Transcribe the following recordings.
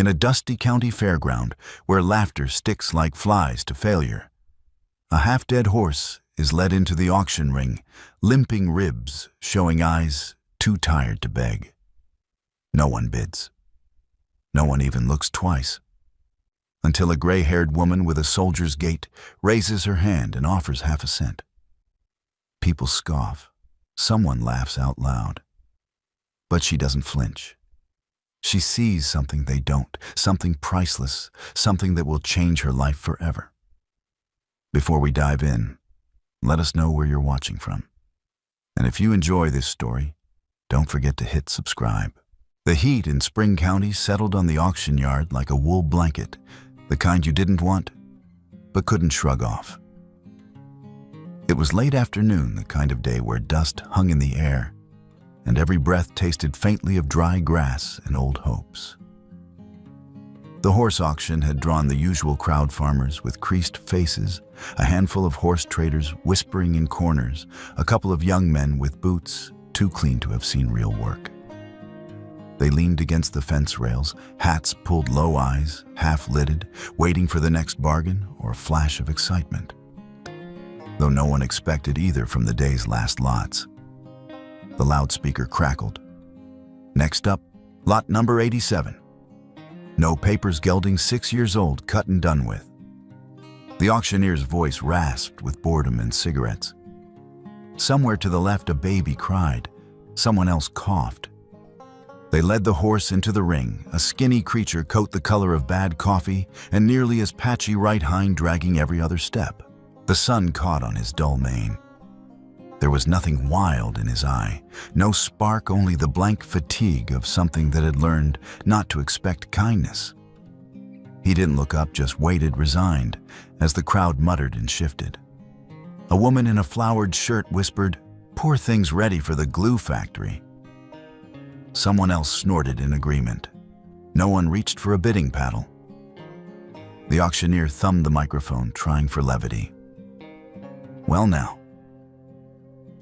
in a dusty county fairground where laughter sticks like flies to failure. A half-dead horse is led into the auction ring, limping ribs, showing eyes too tired to beg. No one bids. No one even looks twice. Until a gray-haired woman with a soldier's gait raises her hand and offers half a cent. People scoff. Someone laughs out loud. But she doesn't flinch. She sees something they don't, something priceless, something that will change her life forever. Before we dive in, let us know where you're watching from. And if you enjoy this story, don't forget to hit subscribe. The heat in Spring County settled on the auction yard like a wool blanket, the kind you didn't want, but couldn't shrug off. It was late afternoon, the kind of day where dust hung in the air, and every breath tasted faintly of dry grass and old hopes. The horse auction had drawn the usual crowd, farmers with creased faces, a handful of horse traders whispering in corners, a couple of young men with boots too clean to have seen real work. They leaned against the fence rails, hats pulled low, eyes half-lidded, waiting for the next bargain or flash of excitement. Though no one expected either from the day's last lots. The loudspeaker crackled. Next up, lot number 87. No papers, gelding 6 years old, cut and done with. The auctioneer's voice rasped with boredom and cigarettes. Somewhere to the left, a baby cried. Someone else coughed. They led the horse into the ring, a skinny creature coat the color of bad coffee and nearly as patchy right hind dragging every other step. The sun caught on his dull mane. There was nothing wild in his eye, no spark, only the blank fatigue of something that had learned not to expect kindness. He didn't look up, just waited, resigned, as the crowd muttered and shifted. A woman in a flowered shirt whispered, "Poor thing's ready for the glue factory." Someone else snorted in agreement. No one reached for a bidding paddle. The auctioneer thumbed the microphone, trying for levity. "Well now,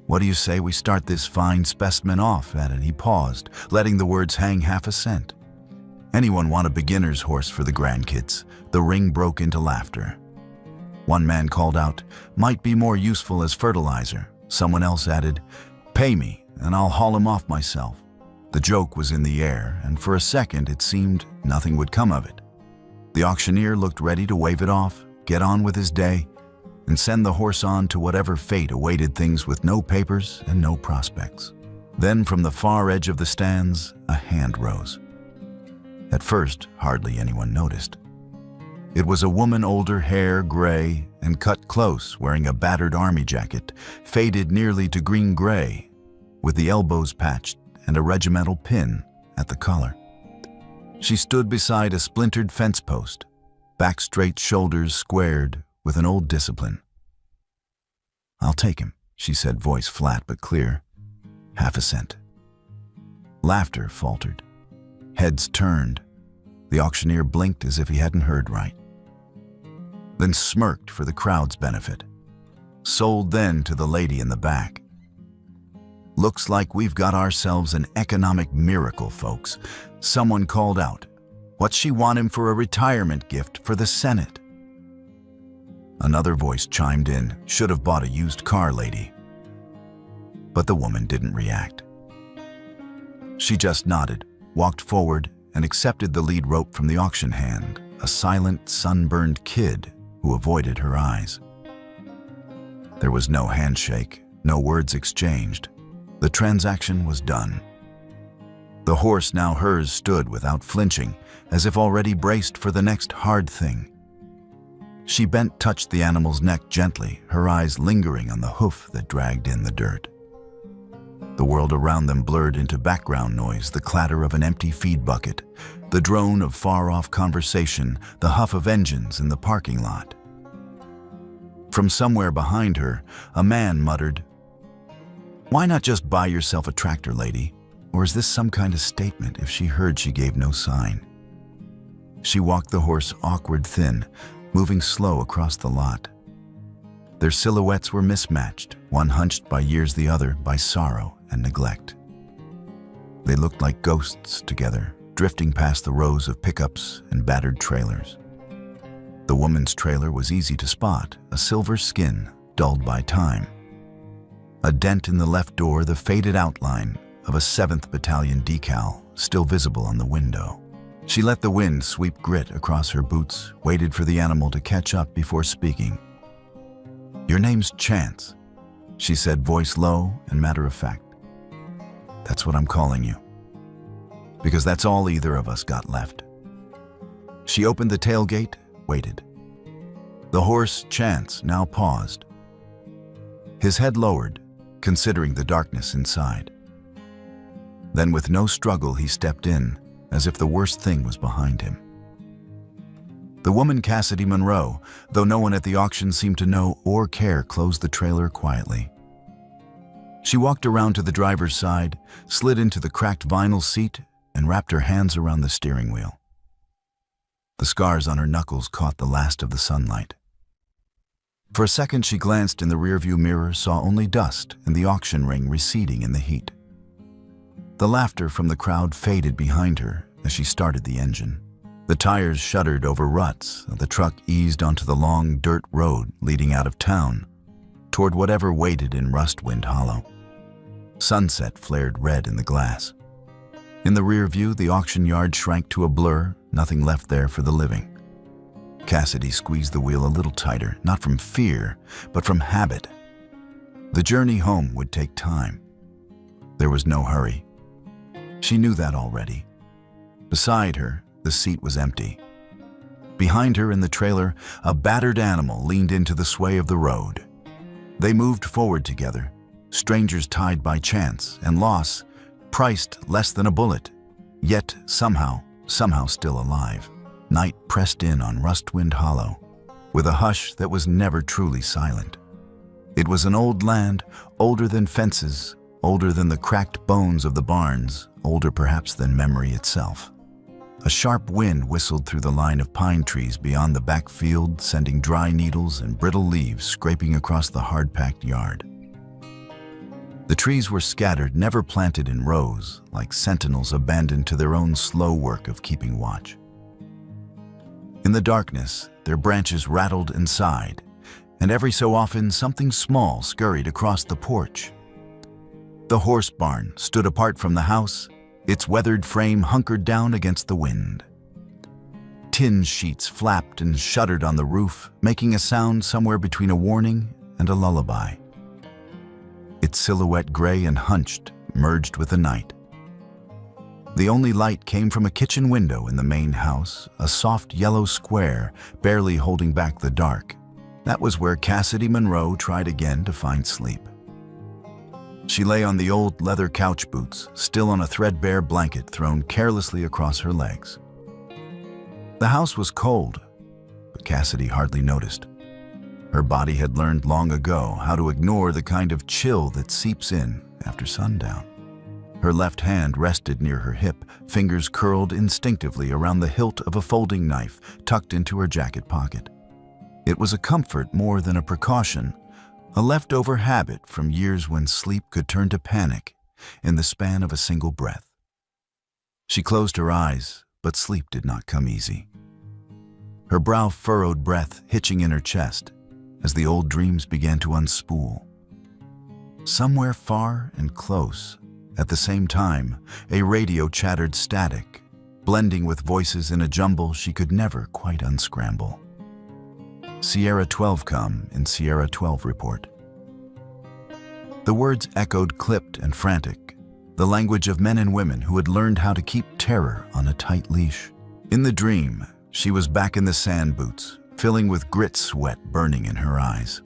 what do you say we start this fine specimen off at it?" He paused, letting the words hang half a cent. "Anyone want a beginner's horse for the grandkids?" The ring broke into laughter. One man called out, "Might be more useful as fertilizer." Someone else added, "Pay me and I'll haul him off myself." The joke was in the air, and for a second it seemed nothing would come of it. The auctioneer looked ready to wave it off, get on with his day, and send the horse on to whatever fate awaited things with no papers and no prospects. Then from the far edge of the stands, a hand rose. At first, hardly anyone noticed. It was a woman, older, hair gray and cut close, wearing a battered army jacket, faded nearly to green-gray, with the elbows patched and a regimental pin at the collar. She stood beside a splintered fence post, back straight, shoulders squared, with an old discipline. "I'll take him," she said, voice flat but clear. "Half a cent." Laughter faltered. Heads turned. The auctioneer blinked as if he hadn't heard right, then smirked for the crowd's benefit. "Sold then to the lady in the back. Looks like we've got ourselves an economic miracle, folks." Someone called out, "What's she want him for a retirement gift for the Senate?" Another voice chimed in, "Should have bought a used car, lady." But the woman didn't react. She just nodded, walked forward, and accepted the lead rope from the auction hand, a silent, sunburned kid who avoided her eyes. There was no handshake, no words exchanged. The transaction was done. The horse, now hers, stood without flinching, as if already braced for the next hard thing. She bent, touched the animal's neck gently, her eyes lingering on the hoof that dragged in the dirt. The world around them blurred into background noise, the clatter of an empty feed bucket, the drone of far-off conversation, the huff of engines in the parking lot. From somewhere behind her, a man muttered, "Why not just buy yourself a tractor, lady?" Or is this some kind of statement? If she heard, she gave no sign. She walked the horse awkward thin, moving slow across the lot. Their silhouettes were mismatched, one hunched by years, the other by sorrow and neglect. They looked like ghosts together, drifting past the rows of pickups and battered trailers. The woman's trailer was easy to spot, a silver skin dulled by time. A dent in the left door, the faded outline of a 7th Battalion decal still visible on the window. She let the wind sweep grit across her boots, waited for the animal to catch up before speaking. "Your name's Chance," she said, voice low and matter-of-fact. "That's what I'm calling you, because that's all either of us got left." She opened the tailgate, waited. The horse, Chance, now paused. His head lowered, considering the darkness inside. Then with no struggle he stepped in, as if the worst thing was behind him. The woman Cassidy Monroe, though no one at the auction seemed to know or care, closed the trailer quietly. She walked around to the driver's side, slid into the cracked vinyl seat, and wrapped her hands around the steering wheel. The scars on her knuckles caught the last of the sunlight. For a second she glanced in the rearview mirror, saw only dust and the auction ring receding in the heat. The laughter from the crowd faded behind her as she started the engine. The tires shuddered over ruts, and the truck eased onto the long dirt road leading out of town, toward whatever waited in Rustwind Hollow. Sunset flared red in the glass. In the rear view, the auction yard shrank to a blur, nothing left there for the living. Cassidy squeezed the wheel a little tighter, not from fear, but from habit. The journey home would take time. There was no hurry. She knew that already. Beside her, the seat was empty. Behind her in the trailer, a battered animal leaned into the sway of the road. They moved forward together, strangers tied by chance and loss, priced less than a bullet, yet somehow still alive. Night pressed in on Rustwind Hollow, with a hush that was never truly silent. It was an old land, older than fences, older than the cracked bones of the barns, older perhaps than memory itself. A sharp wind whistled through the line of pine trees beyond the back field, sending dry needles and brittle leaves scraping across the hard-packed yard. The trees were scattered, never planted in rows, like sentinels abandoned to their own slow work of keeping watch. In the darkness, their branches rattled and sighed, and every so often something small scurried across the porch. The horse barn stood apart from the house, its weathered frame hunkered down against the wind. Tin sheets flapped and shuddered on the roof, making a sound somewhere between a warning and a lullaby. Its silhouette, gray and hunched, merged with the night. The only light came from a kitchen window in the main house, a soft yellow square barely holding back the dark. That was where Cassidy Monroe tried again to find sleep. She lay on the old leather couch boots, still on a threadbare blanket thrown carelessly across her legs. The house was cold, but Cassidy hardly noticed. Her body had learned long ago how to ignore the kind of chill that seeps in after sundown. Her left hand rested near her hip, fingers curled instinctively around the hilt of a folding knife tucked into her jacket pocket. It was a comfort more than a precaution, a leftover habit from years when sleep could turn to panic in the span of a single breath. She closed her eyes, but sleep did not come easy. Her brow furrowed, breath hitching in her chest as the old dreams began to unspool. Somewhere far and close, at the same time, a radio chattered static, blending with voices in a jumble she could never quite unscramble. Sierra 12 come in Sierra 12 report. The words echoed clipped and frantic, the language of men and women who had learned how to keep terror on a tight leash. In the dream, she was back in the sand boots, filling with grit sweat burning in her eyes.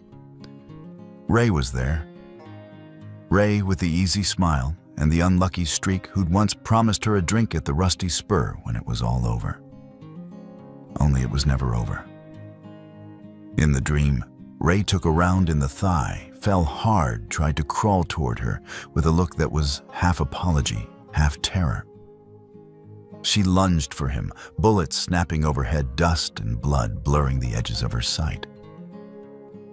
Ray was there. Ray with the easy smile and the unlucky streak who'd once promised her a drink at the Rusty Spur when it was all over. Only it was never over. In the dream, Ray took a round in the thigh, fell hard, tried to crawl toward her with a look that was half apology, half terror. She lunged for him, bullets snapping overhead, dust and blood blurring the edges of her sight.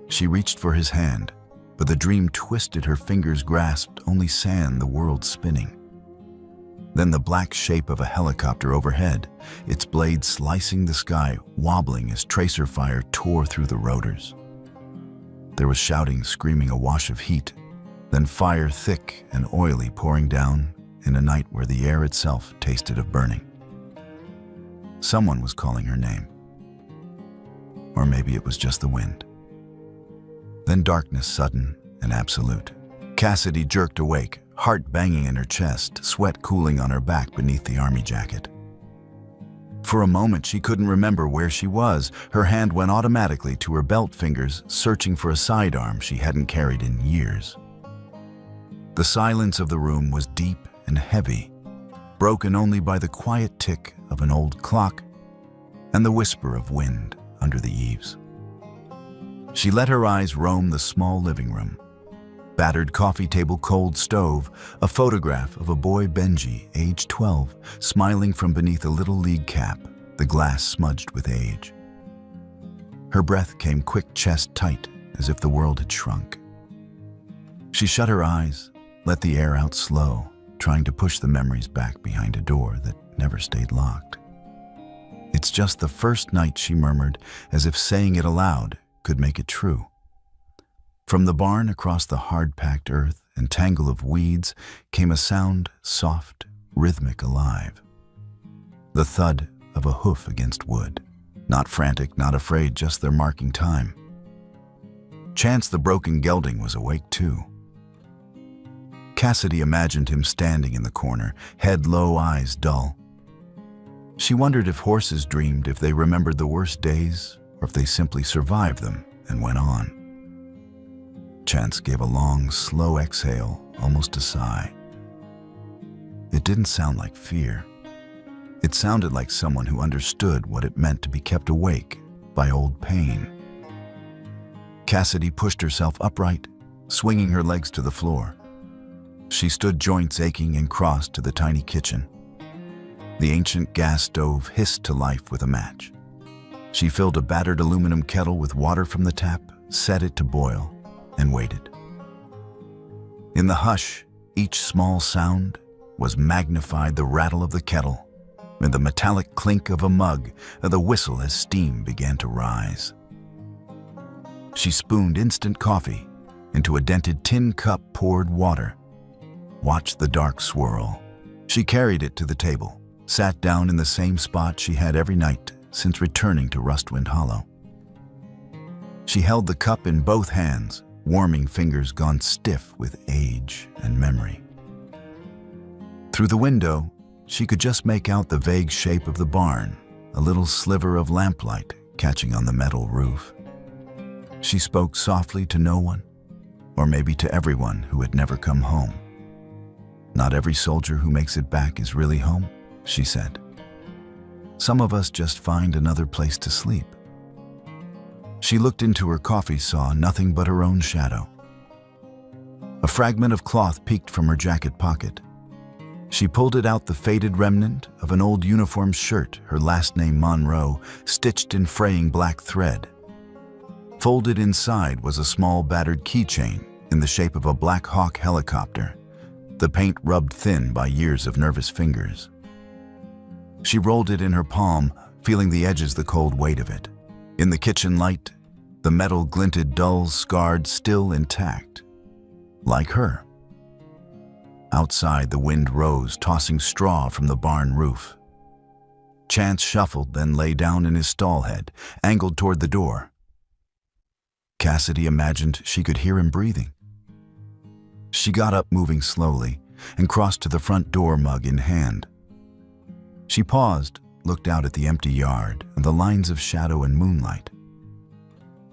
She reached for his hand, but the dream twisted her fingers, grasped only sand, the world spinning. Then the black shape of a helicopter overhead, its blades slicing the sky, wobbling as tracer fire tore through the rotors. There was shouting, screaming, a wash of heat, then fire thick and oily pouring down in a night where the air itself tasted of burning. Someone was calling her name. Or maybe it was just the wind. Then darkness sudden and absolute. Cassidy jerked awake, heart banging in her chest, sweat cooling on her back beneath the army jacket. For a moment, she couldn't remember where she was. Her hand went automatically to her belt fingers, searching for a sidearm she hadn't carried in years. The silence of the room was deep and heavy, broken only by the quiet tick of an old clock and the whisper of wind under the eaves. She let her eyes roam the small living room. Battered coffee table, cold stove, a photograph of a boy, Benji, age 12, smiling from beneath a little league cap, the glass smudged with age. Her breath came quick, chest tight, as if the world had shrunk. She shut her eyes, let the air out slow, trying to push the memories back behind a door that never stayed locked. "It's just the first night," she murmured, as if saying it aloud could make it true. From the barn across the hard-packed earth and tangle of weeds came a sound, soft, rhythmic, alive. The thud of a hoof against wood. Not frantic, not afraid, just their marking time. Chance the broken gelding was awake too. Cassidy imagined him standing in the corner, head low, eyes dull. She wondered if horses dreamed, if they remembered the worst days, or if they simply survived them and went on. Chance gave a long, slow exhale, almost a sigh. It didn't sound like fear. It sounded like someone who understood what it meant to be kept awake by old pain. Cassidy pushed herself upright, swinging her legs to the floor. She stood, joints aching, and crossed to the tiny kitchen. The ancient gas stove hissed to life with a match. She filled a battered aluminum kettle with water from the tap, set it to boil, and waited. In the hush, each small sound was magnified: the rattle of the kettle, and the metallic clink of a mug, and the whistle as steam began to rise. She spooned instant coffee into a dented tin cup, poured water, watched the dark swirl. She carried it to the table, sat down in the same spot she had every night since returning to Rustwind Hollow. She held the cup in both hands, warming fingers gone stiff with age and memory. Through the window, she could just make out the vague shape of the barn, a little sliver of lamplight catching on the metal roof. She spoke softly to no one, or maybe to everyone who had never come home. "Not every soldier who makes it back is really home," she said. "Some of us just find another place to sleep." She looked into her coffee, saw nothing but her own shadow. A fragment of cloth peeked from her jacket pocket. She pulled it out, the faded remnant of an old uniform shirt, her last name Monroe, stitched in fraying black thread. Folded inside was a small battered keychain in the shape of a Black Hawk helicopter, the paint rubbed thin by years of nervous fingers. She rolled it in her palm, feeling the edges, the cold weight of it. In the kitchen light, the metal glinted dull, scarred, still intact. Like her. Outside, the wind rose, tossing straw from the barn roof. Chance shuffled, then lay down in his stall head, angled toward the door. Cassidy imagined she could hear him breathing. She got up, moving slowly, and crossed to the front door, mug in hand. She paused, looked out at the empty yard and the lines of shadow and moonlight.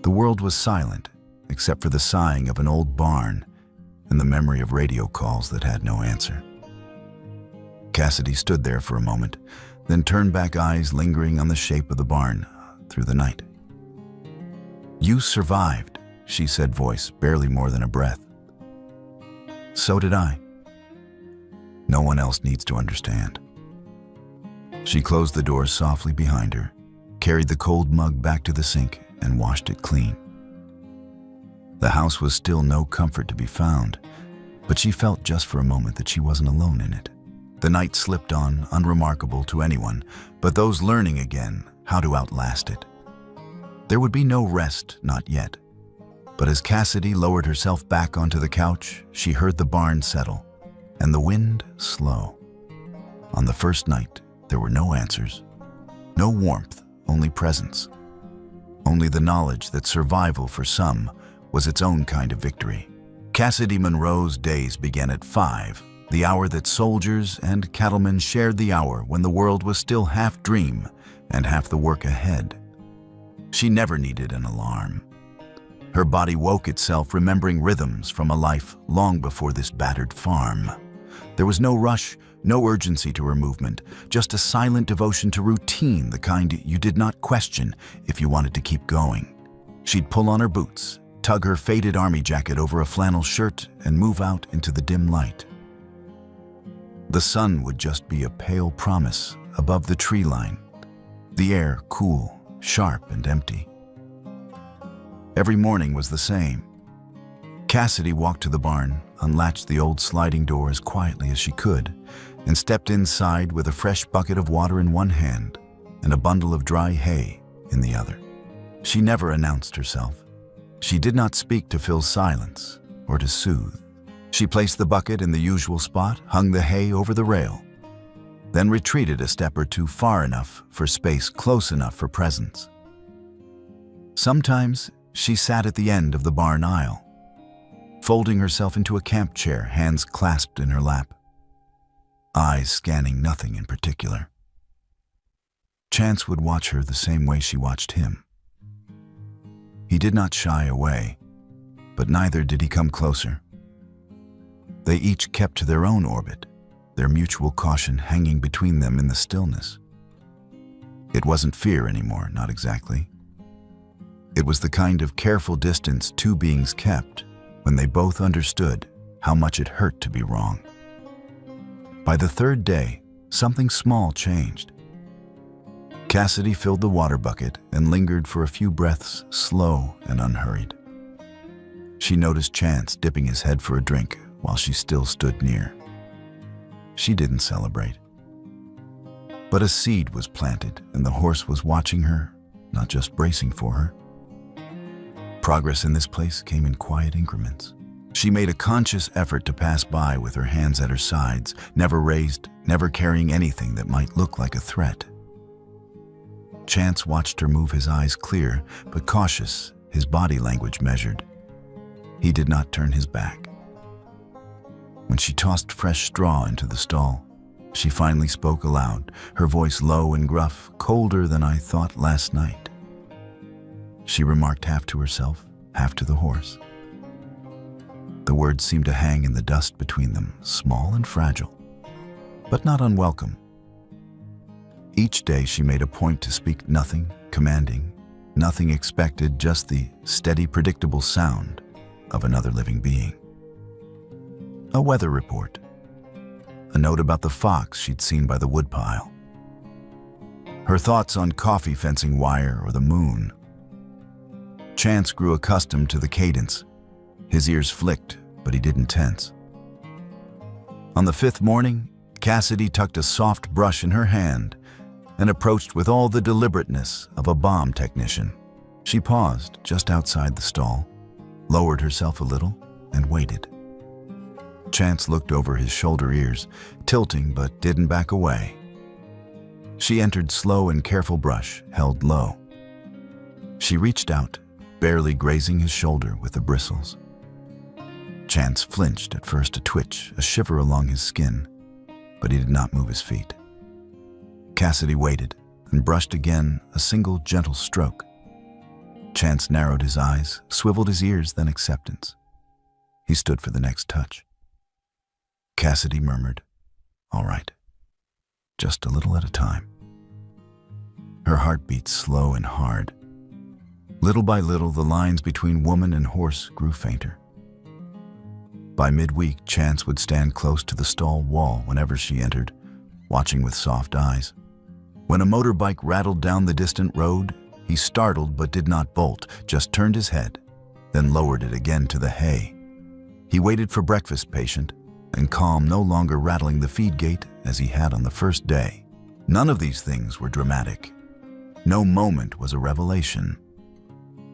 The world was silent, except for the sighing of an old barn and the memory of radio calls that had no answer. Cassidy stood there for a moment, then turned back, eyes lingering on the shape of the barn through the night. "You survived," she said, voice barely more than a breath. "So did I. No one else needs to understand." She closed the door softly behind her, carried the cold mug back to the sink, and washed it clean. The house was still no comfort to be found, but she felt just for a moment that she wasn't alone in it. The night slipped on, unremarkable to anyone, but those learning again how to outlast it. There would be no rest, not yet. But as Cassidy lowered herself back onto the couch, she heard the barn settle, and the wind slow. On the first night, there were no answers, no warmth, only presence. Only the knowledge that survival for some was its own kind of victory. Cassidy Monroe's days began at 5, the hour that soldiers and cattlemen shared, the hour when the world was still half dream and half the work ahead. She never needed an alarm. Her body woke itself, remembering rhythms from a life long before this battered farm. There was no rush, no urgency to her movement, just a silent devotion to routine, the kind you did not question if you wanted to keep going. She'd pull on her boots, tug her faded army jacket over a flannel shirt, and move out into the dim light. The sun would just be a pale promise above the tree line, the air cool, sharp, and empty. Every morning was the same. Cassidy walked to the barn, unlatched the old sliding door as quietly as she could, and stepped inside with a fresh bucket of water in one hand and a bundle of dry hay in the other. She never announced herself. She did not speak to fill silence or to soothe. She placed the bucket in the usual spot, hung the hay over the rail, then retreated a step or two far enough for space, close enough for presence. Sometimes she sat at the end of the barn aisle, folding herself into a camp chair, hands clasped in her lap, eyes scanning nothing in particular. Chance would watch her the same way she watched him. He did not shy away, but neither did he come closer. They each kept to their own orbit, their mutual caution hanging between them in the stillness. It wasn't fear anymore, not exactly. It was the kind of careful distance two beings kept when they both understood how much it hurt to be wrong. By the third day, something small changed. Cassidy filled the water bucket and lingered for a few breaths, slow and unhurried. She noticed Chance dipping his head for a drink while she still stood near. She didn't celebrate. But a seed was planted, and the horse was watching her, not just bracing for her. Progress in this place came in quiet increments. She made a conscious effort to pass by with her hands at her sides, never raised, never carrying anything that might look like a threat. Chance watched her move, his eyes clear but cautious, his body language measured. He did not turn his back. When she tossed fresh straw into the stall, she finally spoke aloud, her voice low and gruff, colder than I thought last night. She remarked half to herself, half to the horse. The words seemed to hang in the dust between them, small and fragile, but not unwelcome. Each day she made a point to speak nothing commanding, nothing expected, just the steady, predictable sound of another living being. A weather report, a note about the fox she'd seen by the woodpile, her thoughts on coffee fencing wire or the moon. Chance grew accustomed to the cadence. His ears flicked, but he didn't tense. On the 5th morning, Cassidy tucked a soft brush in her hand and approached with all the deliberateness of a bomb technician. She paused just outside the stall, lowered herself a little, and waited. Chance looked over his shoulder ears, tilting but didn't back away. She entered slow and careful, brush held low. She reached out, barely grazing his shoulder with the bristles. Chance flinched, at first a twitch, a shiver along his skin, but he did not move his feet. Cassidy waited and brushed again, a single gentle stroke. Chance narrowed his eyes, swiveled his ears, then acceptance. He stood for the next touch. Cassidy murmured, "All right, just a little at a time." Her heart beat slow and hard. Little by little, the lines between woman and horse grew fainter. By midweek, Chance would stand close to the stall wall whenever she entered, watching with soft eyes. When a motorbike rattled down the distant road, he startled but did not bolt, just turned his head, then lowered it again to the hay. He waited for breakfast, patient, and calm no longer rattling the feed gate as he had on the first day. None of these things were dramatic. No moment was a revelation.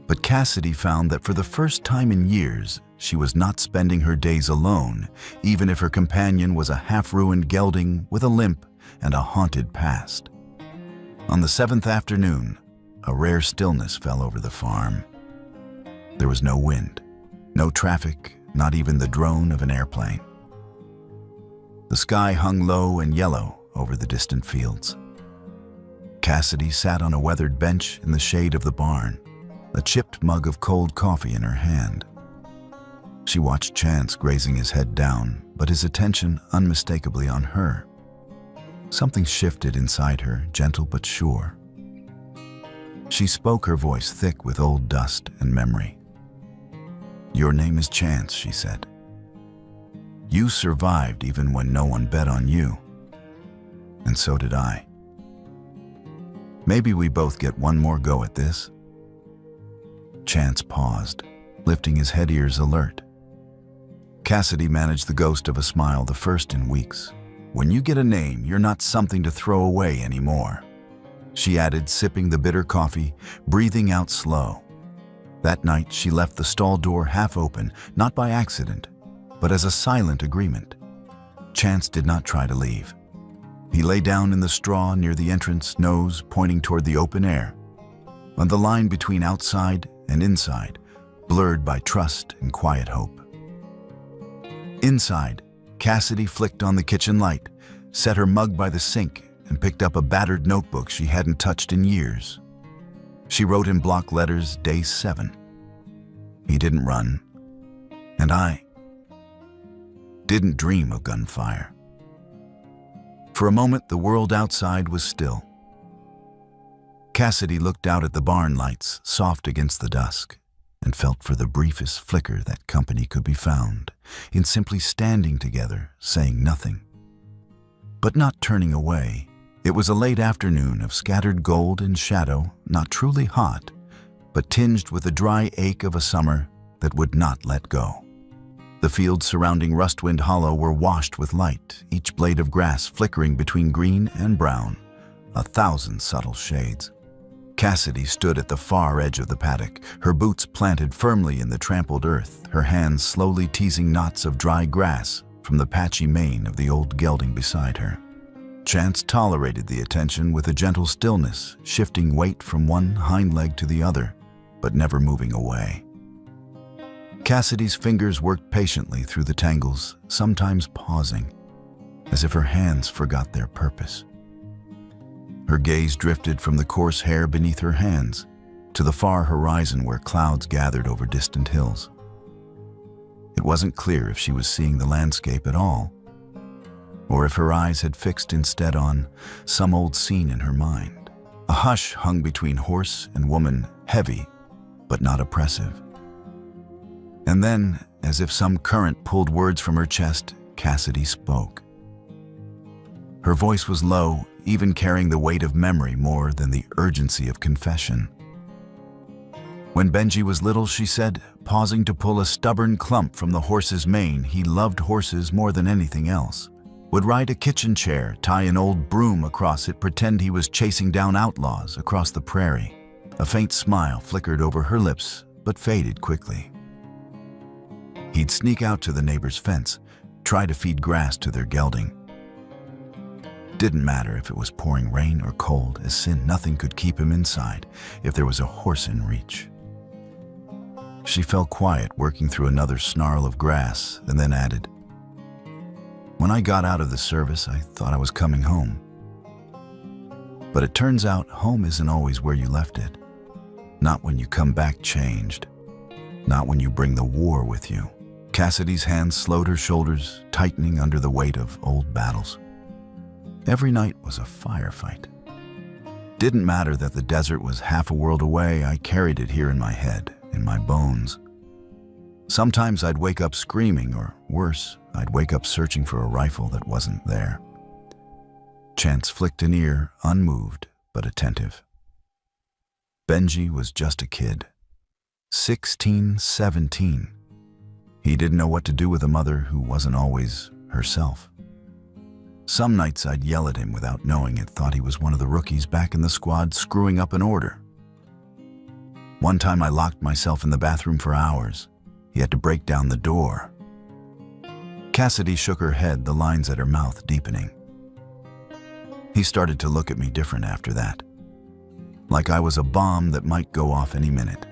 But Cassidy found that for the first time in years, she was not spending her days alone, even if her companion was a half-ruined gelding with a limp and a haunted past. On the 7th afternoon, a rare stillness fell over the farm. There was no wind, no traffic, not even the drone of an airplane. The sky hung low and yellow over the distant fields. Cassidy sat on a weathered bench in the shade of the barn, a chipped mug of cold coffee in her hand. She watched Chance grazing his head down, but his attention unmistakably on her. Something shifted inside her, gentle but sure. She spoke, her voice thick with old dust and memory. "Your name is Chance," she said. "You survived even when no one bet on you. And so did I. Maybe we both get one more go at this." Chance paused, lifting his head ears alert. Cassidy managed the ghost of a smile, the first in weeks. "When you get a name, you're not something to throw away anymore," she added, sipping the bitter coffee, breathing out slow. That night, she left the stall door half open, not by accident, but as a silent agreement. Chance did not try to leave. He lay down in the straw near the entrance, nose pointing toward the open air, on the line between outside and inside, blurred by trust and quiet hope. Inside, Cassidy flicked on the kitchen light, set her mug by the sink, and picked up a battered notebook she hadn't touched in years. She wrote in block letters, Day 7. He didn't run, and I didn't dream of gunfire. For a moment, the world outside was still. Cassidy looked out at the barn lights, soft against the dusk, and felt for the briefest flicker that company could be found in simply standing together, saying nothing, but not turning away. It was a late afternoon of scattered gold and shadow, not truly hot, but tinged with the dry ache of a summer that would not let go. The fields surrounding Rustwind Hollow were washed with light, each blade of grass flickering between green and brown, 1,000 subtle shades. Cassidy stood at the far edge of the paddock, her boots planted firmly in the trampled earth, her hands slowly teasing knots of dry grass from the patchy mane of the old gelding beside her. Chance tolerated the attention with a gentle stillness, shifting weight from one hind leg to the other, but never moving away. Cassidy's fingers worked patiently through the tangles, sometimes pausing, as if her hands forgot their purpose. Her gaze drifted from the coarse hair beneath her hands to the far horizon where clouds gathered over distant hills. It wasn't clear if she was seeing the landscape at all, or if her eyes had fixed instead on some old scene in her mind. A hush hung between horse and woman, heavy but not oppressive. And then, as if some current pulled words from her chest, Cassidy spoke. Her voice was low, even carrying the weight of memory more than the urgency of confession. When Benji was little, she said, pausing to pull a stubborn clump from the horse's mane, he loved horses more than anything else. Would ride a kitchen chair, tie an old broom across it, pretend he was chasing down outlaws across the prairie. A faint smile flickered over her lips, but faded quickly. He'd sneak out to the neighbor's fence, try to feed grass to their gelding. Didn't matter if it was pouring rain or cold, as sin nothing could keep him inside if there was a horse in reach. She fell quiet, working through another snarl of grass, and then added, "When I got out of the service, I thought I was coming home. But it turns out home isn't always where you left it. Not when you come back changed. Not when you bring the war with you." Cassidy's hands slowed her shoulders, tightening under the weight of old battles. Every night was a firefight. Didn't matter that the desert was half a world away, I carried it here in my head, in my bones. Sometimes I'd wake up screaming, or worse, I'd wake up searching for a rifle that wasn't there. Chance flicked an ear, unmoved but attentive. Benji was just a kid. 16, 17. He didn't know what to do with a mother who wasn't always herself. Some nights I'd yell at him without knowing it, thought he was one of the rookies back in the squad screwing up an order. One time I locked myself in the bathroom for hours. He had to break down the door. Cassidy shook her head, the lines at her mouth deepening. He started to look at me different after that, like I was a bomb that might go off any minute.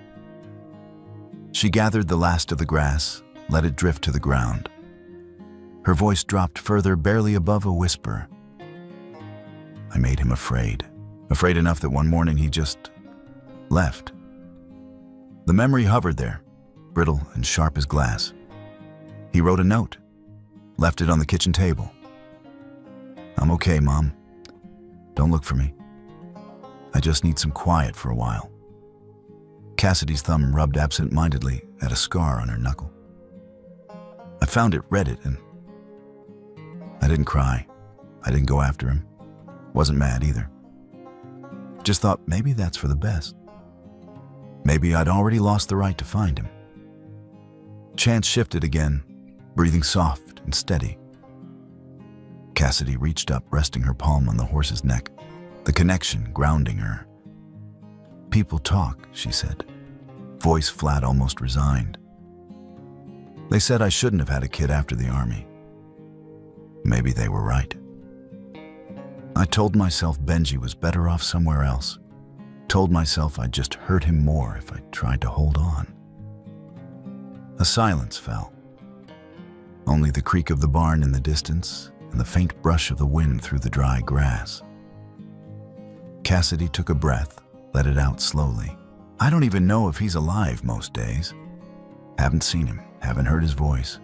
She gathered the last of the grass, let it drift to the ground. Her voice dropped further, barely above a whisper. I made him afraid enough that one morning he just left. The memory hovered there, brittle and sharp as glass. He wrote a note, left it on the kitchen table. I'm okay, Mom. Don't look for me. I just need some quiet for a while. Cassidy's thumb rubbed absent-mindedly at a scar on her knuckle. I found it, read it, and I didn't cry. I didn't go after him. Wasn't mad either. Just thought maybe that's for the best. Maybe I'd already lost the right to find him. Chance shifted again, breathing soft and steady. Cassidy reached up, resting her palm on the horse's neck, the connection grounding her. People talk, she said, voice flat, almost resigned. They said I shouldn't have had a kid after the army. Maybe they were right. I told myself Benji was better off somewhere else. Told myself I'd just hurt him more if I tried to hold on. A silence fell. Only the creak of the barn in the distance and the faint brush of the wind through the dry grass. Cassidy took a breath, let it out slowly. I don't even know if he's alive most days. Haven't seen him, haven't heard his voice.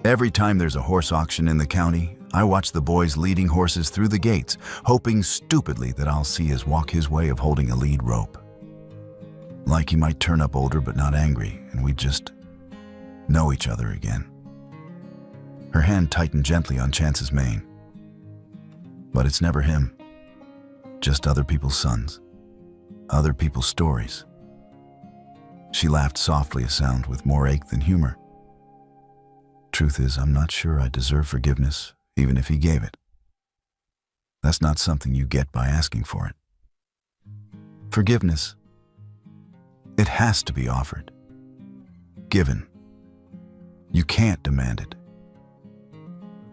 Every time there's a horse auction in the county, I watch the boys leading horses through the gates, hoping stupidly that I'll see walk his way of holding a lead rope. Like he might turn up older but not angry, and we'd just know each other again. Her hand tightened gently on Chance's mane. But it's never him. Just other people's sons. Other people's stories. She laughed softly, a sound with more ache than humor. Truth is, I'm not sure I deserve forgiveness, even if he gave it. That's not something you get by asking for it. Forgiveness, it has to be offered. Given. You can't demand it.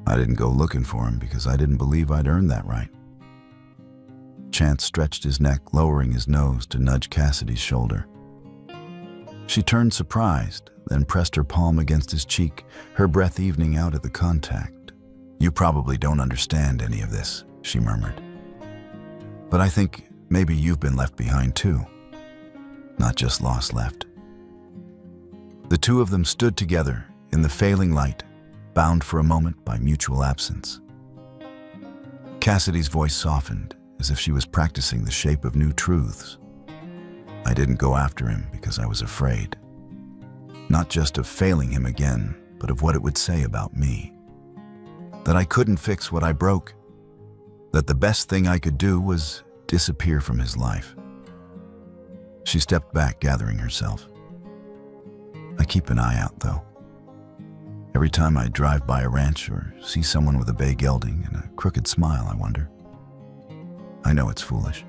I didn't go looking for him because I didn't believe I'd earned that right. Chance stretched his neck, lowering his nose to nudge Cassidy's shoulder. She turned surprised, then pressed her palm against his cheek, her breath evening out at the contact. You probably don't understand any of this, she murmured. But I think maybe you've been left behind too. Not just lost left. The two of them stood together in the failing light, bound for a moment by mutual absence. Cassidy's voice softened, as if she was practicing the shape of new truths. I didn't go after him because I was afraid. Not just of failing him again, but of what it would say about me. That I couldn't fix what I broke. That the best thing I could do was disappear from his life. She stepped back, gathering herself. I keep an eye out, though. Every time I drive by a ranch or see someone with a bay gelding and a crooked smile, I wonder. I know it's foolish.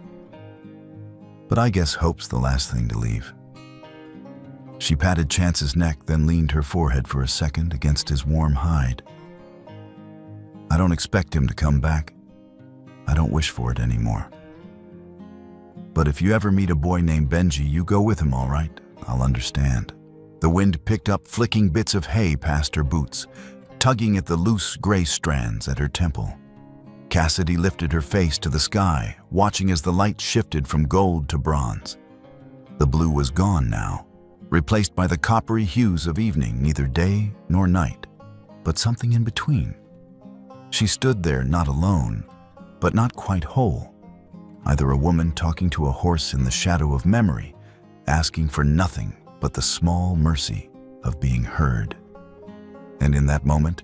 But I guess hope's the last thing to leave. She patted Chance's neck, then leaned her forehead for a second against his warm hide. I don't expect him to come back. I don't wish for it anymore. But if you ever meet a boy named Benji, you go with him, all right? I'll understand. The wind picked up, flicking bits of hay past her boots, tugging at the loose gray strands at her temple. Cassidy lifted her face to the sky, watching as the light shifted from gold to bronze. The blue was gone now, replaced by the coppery hues of evening, neither day nor night, but something in between. She stood there, not alone, but not quite whole. Either a woman talking to a horse in the shadow of memory, asking for nothing but the small mercy of being heard. And in that moment,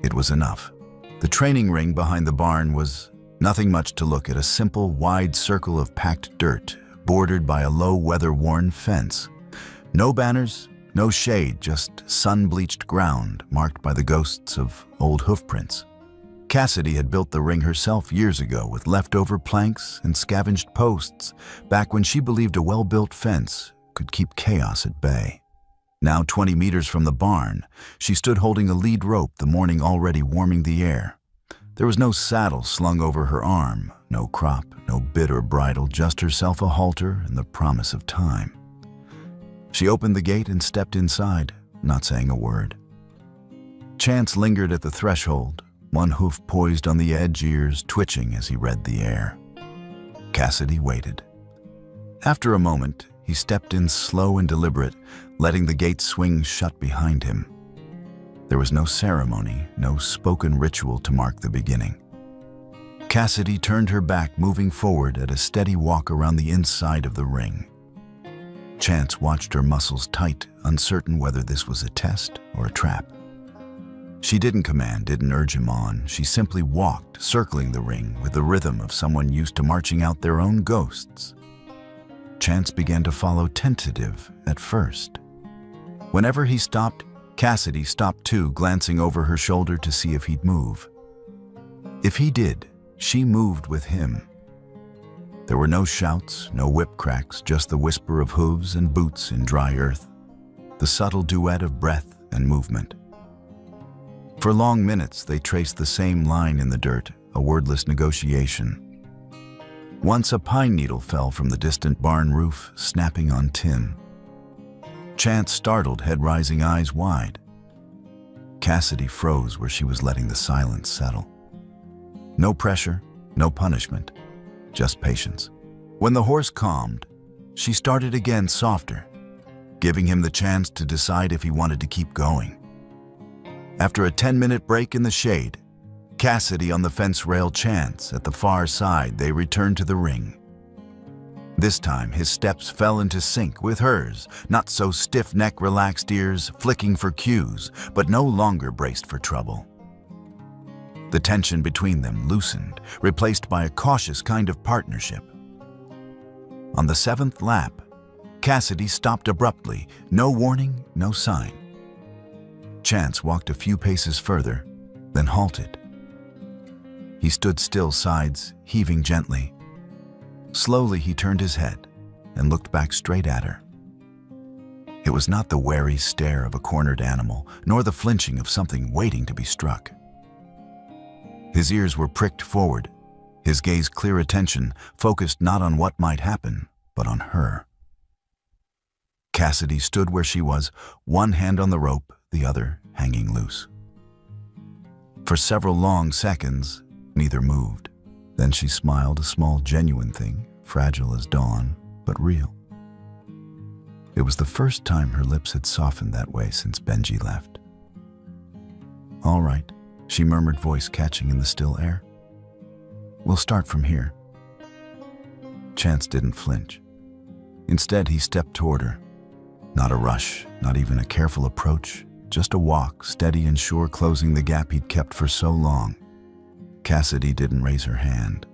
it was enough. The training ring behind the barn was nothing much to look at, a simple, wide circle of packed dirt, bordered by a low, weather-worn fence. No banners, No shade, just sun-bleached ground marked by the ghosts of old hoofprints. Cassidy had built the ring herself years ago with leftover planks and scavenged posts, back when she believed a well-built fence could keep chaos at bay. Now 20 meters from the barn, she stood holding a lead rope, the morning already warming the air. There was no saddle slung over her arm, no crop, no bit or bridle, just herself a halter and the promise of time. She opened the gate and stepped inside, not saying a word. Chance lingered at the threshold, one hoof poised on the edge, ears twitching as he read the air. Cassidy waited. After a moment, he stepped in slow and deliberate, letting the gate swing shut behind him. There was no ceremony, no spoken ritual to mark the beginning. Cassidy turned her back, moving forward at a steady walk around the inside of the ring. Chance watched her muscles tight, uncertain whether this was a test or a trap. She didn't command, didn't urge him on. She simply walked, circling the ring with the rhythm of someone used to marching out their own ghosts. Chance began to follow, tentative at first. Whenever he stopped, Cassidy stopped too, glancing over her shoulder to see if he'd move. If he did, she moved with him. There were no shouts, no whip cracks, just the whisper of hooves and boots in dry earth, the subtle duet of breath and movement. For long minutes, they traced the same line in the dirt, a wordless negotiation. Once a pine needle fell from the distant barn roof, snapping on tin. Chance startled, head rising, eyes wide. Cassidy froze where she was letting the silence settle. No pressure, no punishment, just patience. When the horse calmed, she started again, softer, giving him the chance to decide if he wanted to keep going. After a 10-minute break in the shade, Cassidy on the fence rail, Chance at the far side, they returned to the ring. This time, his steps fell into sync with hers, not so stiff neck, relaxed ears, flicking for cues, but no longer braced for trouble. The tension between them loosened, replaced by a cautious kind of partnership. On the 7th lap, Cassidy stopped abruptly, no warning, no sign. Chance walked a few paces further, then halted. He stood still, sides heaving gently. Slowly he turned his head and looked back straight at her. It was not the wary stare of a cornered animal, nor the flinching of something waiting to be struck. His ears were pricked forward, his gaze clear attention, focused not on what might happen, but on her. Cassidy stood where she was, one hand on the rope, the other hanging loose. For several long seconds, neither moved. Then she smiled, a small, genuine thing, fragile as dawn, but real. It was the first time her lips had softened that way since Benji left. "All right," she murmured, voice catching in the still air. "We'll start from here." Chance didn't flinch. Instead, he stepped toward her. Not a rush, not even a careful approach, just a walk, steady and sure, closing the gap he'd kept for so long. Cassidy didn't raise her hand.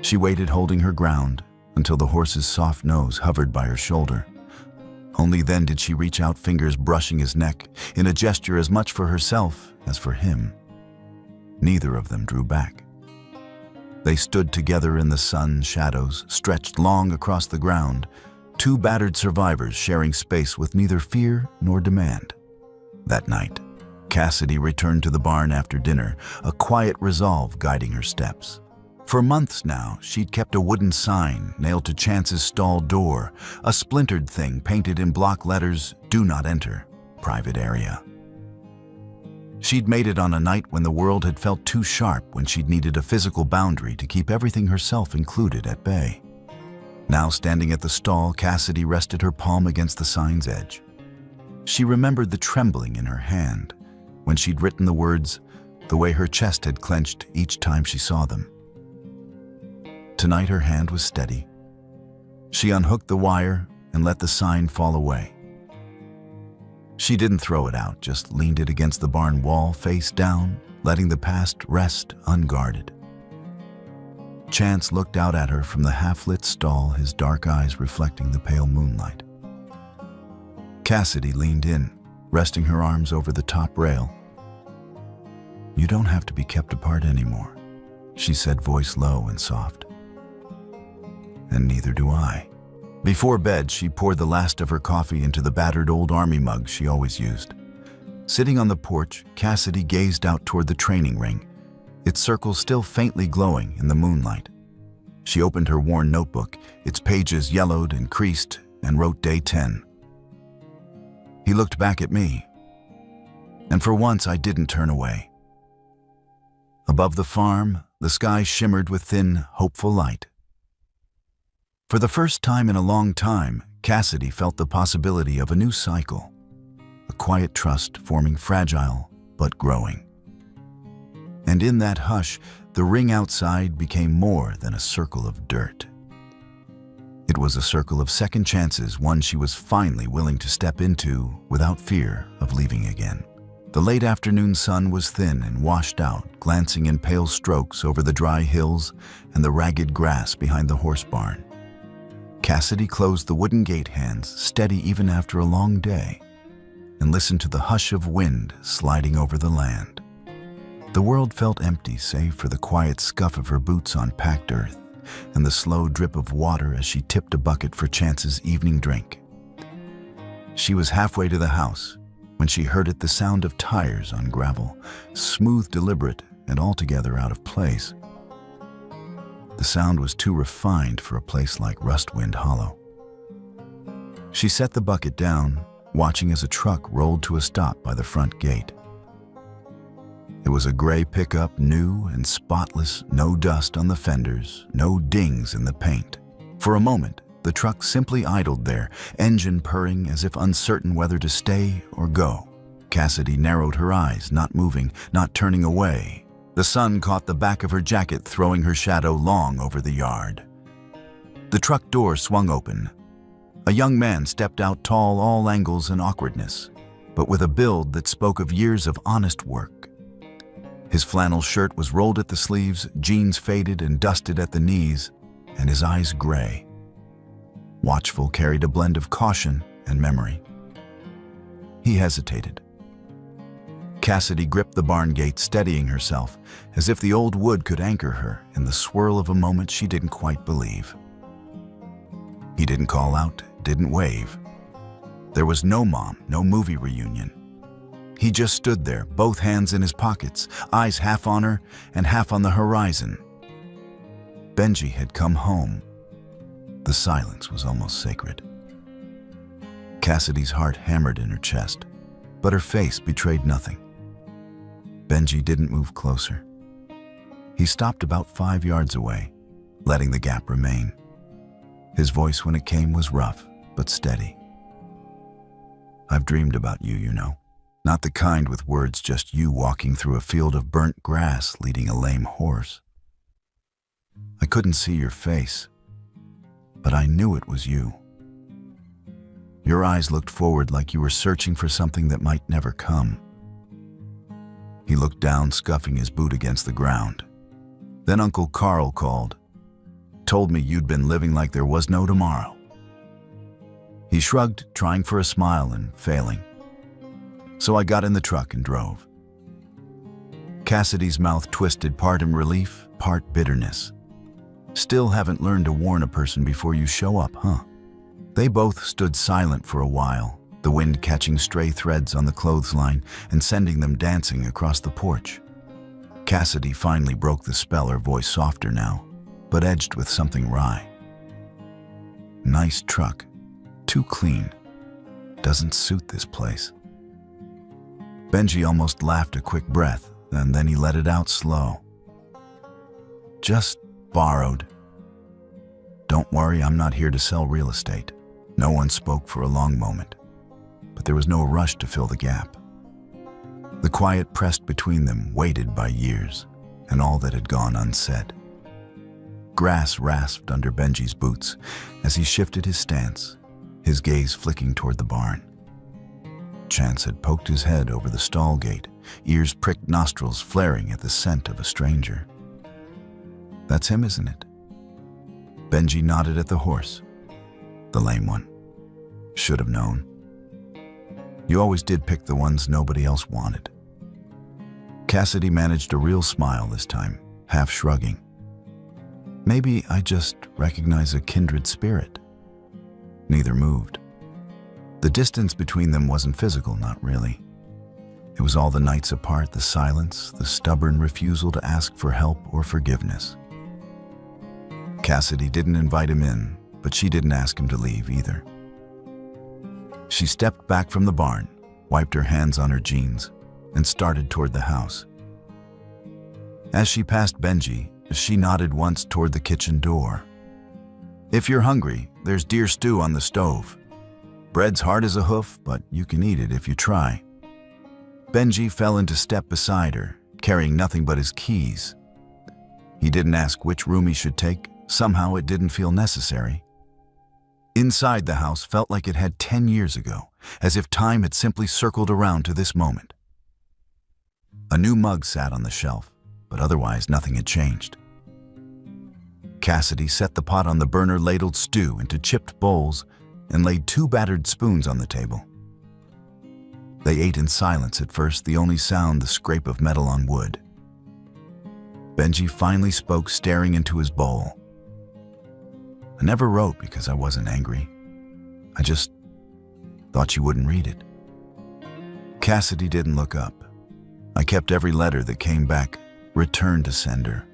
She waited, holding her ground, until the horse's soft nose hovered by her shoulder. Only then did she reach out, fingers brushing his neck, in a gesture as much for herself as for him. Neither of them drew back. They stood together in the sun, shadows stretched long across the ground, two battered survivors sharing space with neither fear nor demand. That night, Cassidy returned to the barn after dinner, a quiet resolve guiding her steps. For months now, she'd kept a wooden sign nailed to Chance's stall door, a splintered thing painted in block letters, "Do not enter, private area." She'd made it on a night when the world had felt too sharp, when she'd needed a physical boundary to keep everything, herself included, at bay. Now, standing at the stall, Cassidy rested her palm against the sign's edge. She remembered the trembling in her hand when she'd written the words, the way her chest had clenched each time she saw them. Tonight her hand was steady. She unhooked the wire and let the sign fall away. She didn't throw it out, just leaned it against the barn wall, face down, letting the past rest unguarded. Chance looked out at her from the half-lit stall, his dark eyes reflecting the pale moonlight. Cassidy leaned in, resting her arms over the top rail. "You don't have to be kept apart anymore," she said, voice low and soft. "And neither do I." Before bed, she poured the last of her coffee into the battered old army mug she always used. Sitting on the porch, Cassidy gazed out toward the training ring, its circles still faintly glowing in the moonlight. She opened her worn notebook, its pages yellowed and creased, and wrote day 10. He looked back at me, and for once I didn't turn away. Above the farm, the sky shimmered with thin, hopeful light. For the first time in a long time, Cassidy felt the possibility of a new cycle, a quiet trust forming fragile but growing. And in that hush, the ring outside became more than a circle of dirt. It was a circle of second chances, one she was finally willing to step into without fear of leaving again. The late afternoon sun was thin and washed out, glancing in pale strokes over the dry hills and the ragged grass behind the horse barn. Cassidy closed the wooden gate hands, steady even after a long day, and listened to the hush of wind sliding over the land. The world felt empty save for the quiet scuff of her boots on packed earth and the slow drip of water as she tipped a bucket for Chance's evening drink. She was halfway to the house when she heard it, the sound of tires on gravel, smooth, deliberate, and altogether out of place. The sound was too refined for a place like Rustwind Hollow. She set the bucket down, watching as a truck rolled to a stop by the front gate. It was a gray pickup, new and spotless, no dust on the fenders, no dings in the paint. For a moment, the truck simply idled there, engine purring as if uncertain whether to stay or go. Cassidy narrowed her eyes, not moving, not turning away. The sun caught the back of her jacket, throwing her shadow long over the yard. The truck door swung open. A young man stepped out, tall, all angles and awkwardness, but with a build that spoke of years of honest work. His flannel shirt was rolled at the sleeves, jeans faded and dusted at the knees, and his eyes gray. Watchful, carried a blend of caution and memory. He hesitated. Cassidy gripped the barn gate, steadying herself, as if the old wood could anchor her in the swirl of a moment she didn't quite believe. He didn't call out, didn't wave. There was no mom, no movie reunion. He just stood there, both hands in his pockets, eyes half on her and half on the horizon. Benji had come home. The silence was almost sacred. Cassidy's heart hammered in her chest, but her face betrayed nothing. Benji didn't move closer. He stopped about 5 yards away, letting the gap remain. His voice when it came was rough, but steady. "I've dreamed about you, you know. Not the kind with words, just you walking through a field of burnt grass leading a lame horse. I couldn't see your face, but I knew it was you. Your eyes looked forward like you were searching for something that might never come." He looked down, scuffing his boot against the ground. Then Uncle Carl called. "Told me you'd been living like there was no tomorrow." He shrugged, trying for a smile and failing. So I got in the truck and drove. Cassidy's mouth twisted, part in relief, part bitterness. "Still haven't learned to warn a person before you show up, huh?" They both stood silent for a while, the wind catching stray threads on the clothesline and sending them dancing across the porch. Cassidy finally broke the spell, her voice softer now, but edged with something wry. "Nice truck. Too clean. Doesn't suit this place." Benji almost laughed a quick breath, and then he let it out slow. "Just borrowed. Don't worry, I'm not here to sell real estate." No one spoke for a long moment, but there was no rush to fill the gap. The quiet pressed between them, weighted by years, and all that had gone unsaid. Grass rasped under Benji's boots as he shifted his stance, his gaze flicking toward the barn. Chance had poked his head over the stall gate, ears pricked, nostrils flaring at the scent of a stranger. "That's him, isn't it?" Benji nodded at the horse. "The lame one. Should have known." You always did pick the ones nobody else wanted. Cassidy managed a real smile this time, half shrugging. Maybe I just recognize a kindred spirit. Neither moved. The distance between them wasn't physical, not really. It was all the nights apart, the silence, the stubborn refusal to ask for help or forgiveness. Cassidy didn't invite him in, but she didn't ask him to leave either. She stepped back from the barn, wiped her hands on her jeans, and started toward the house. As she passed Benji, she nodded once toward the kitchen door. "If you're hungry, there's deer stew on the stove. Bread's hard as a hoof, but you can eat it if you try." Benji fell into step beside her, carrying nothing but his keys. He didn't ask which room he should take. Somehow it didn't feel necessary. Inside the house felt like it had 10 years ago, as if time had simply circled around to this moment. A new mug sat on the shelf, but otherwise nothing had changed. Cassidy set the pot on the burner, ladled stew into chipped bowls, and laid 2 battered spoons on the table. They ate in silence at first, the only sound the scrape of metal on wood. Benji finally spoke, staring into his bowl. "I never wrote because I wasn't angry. I just thought you wouldn't read it." Cassidy didn't look up. "I kept every letter that came back, returned to sender.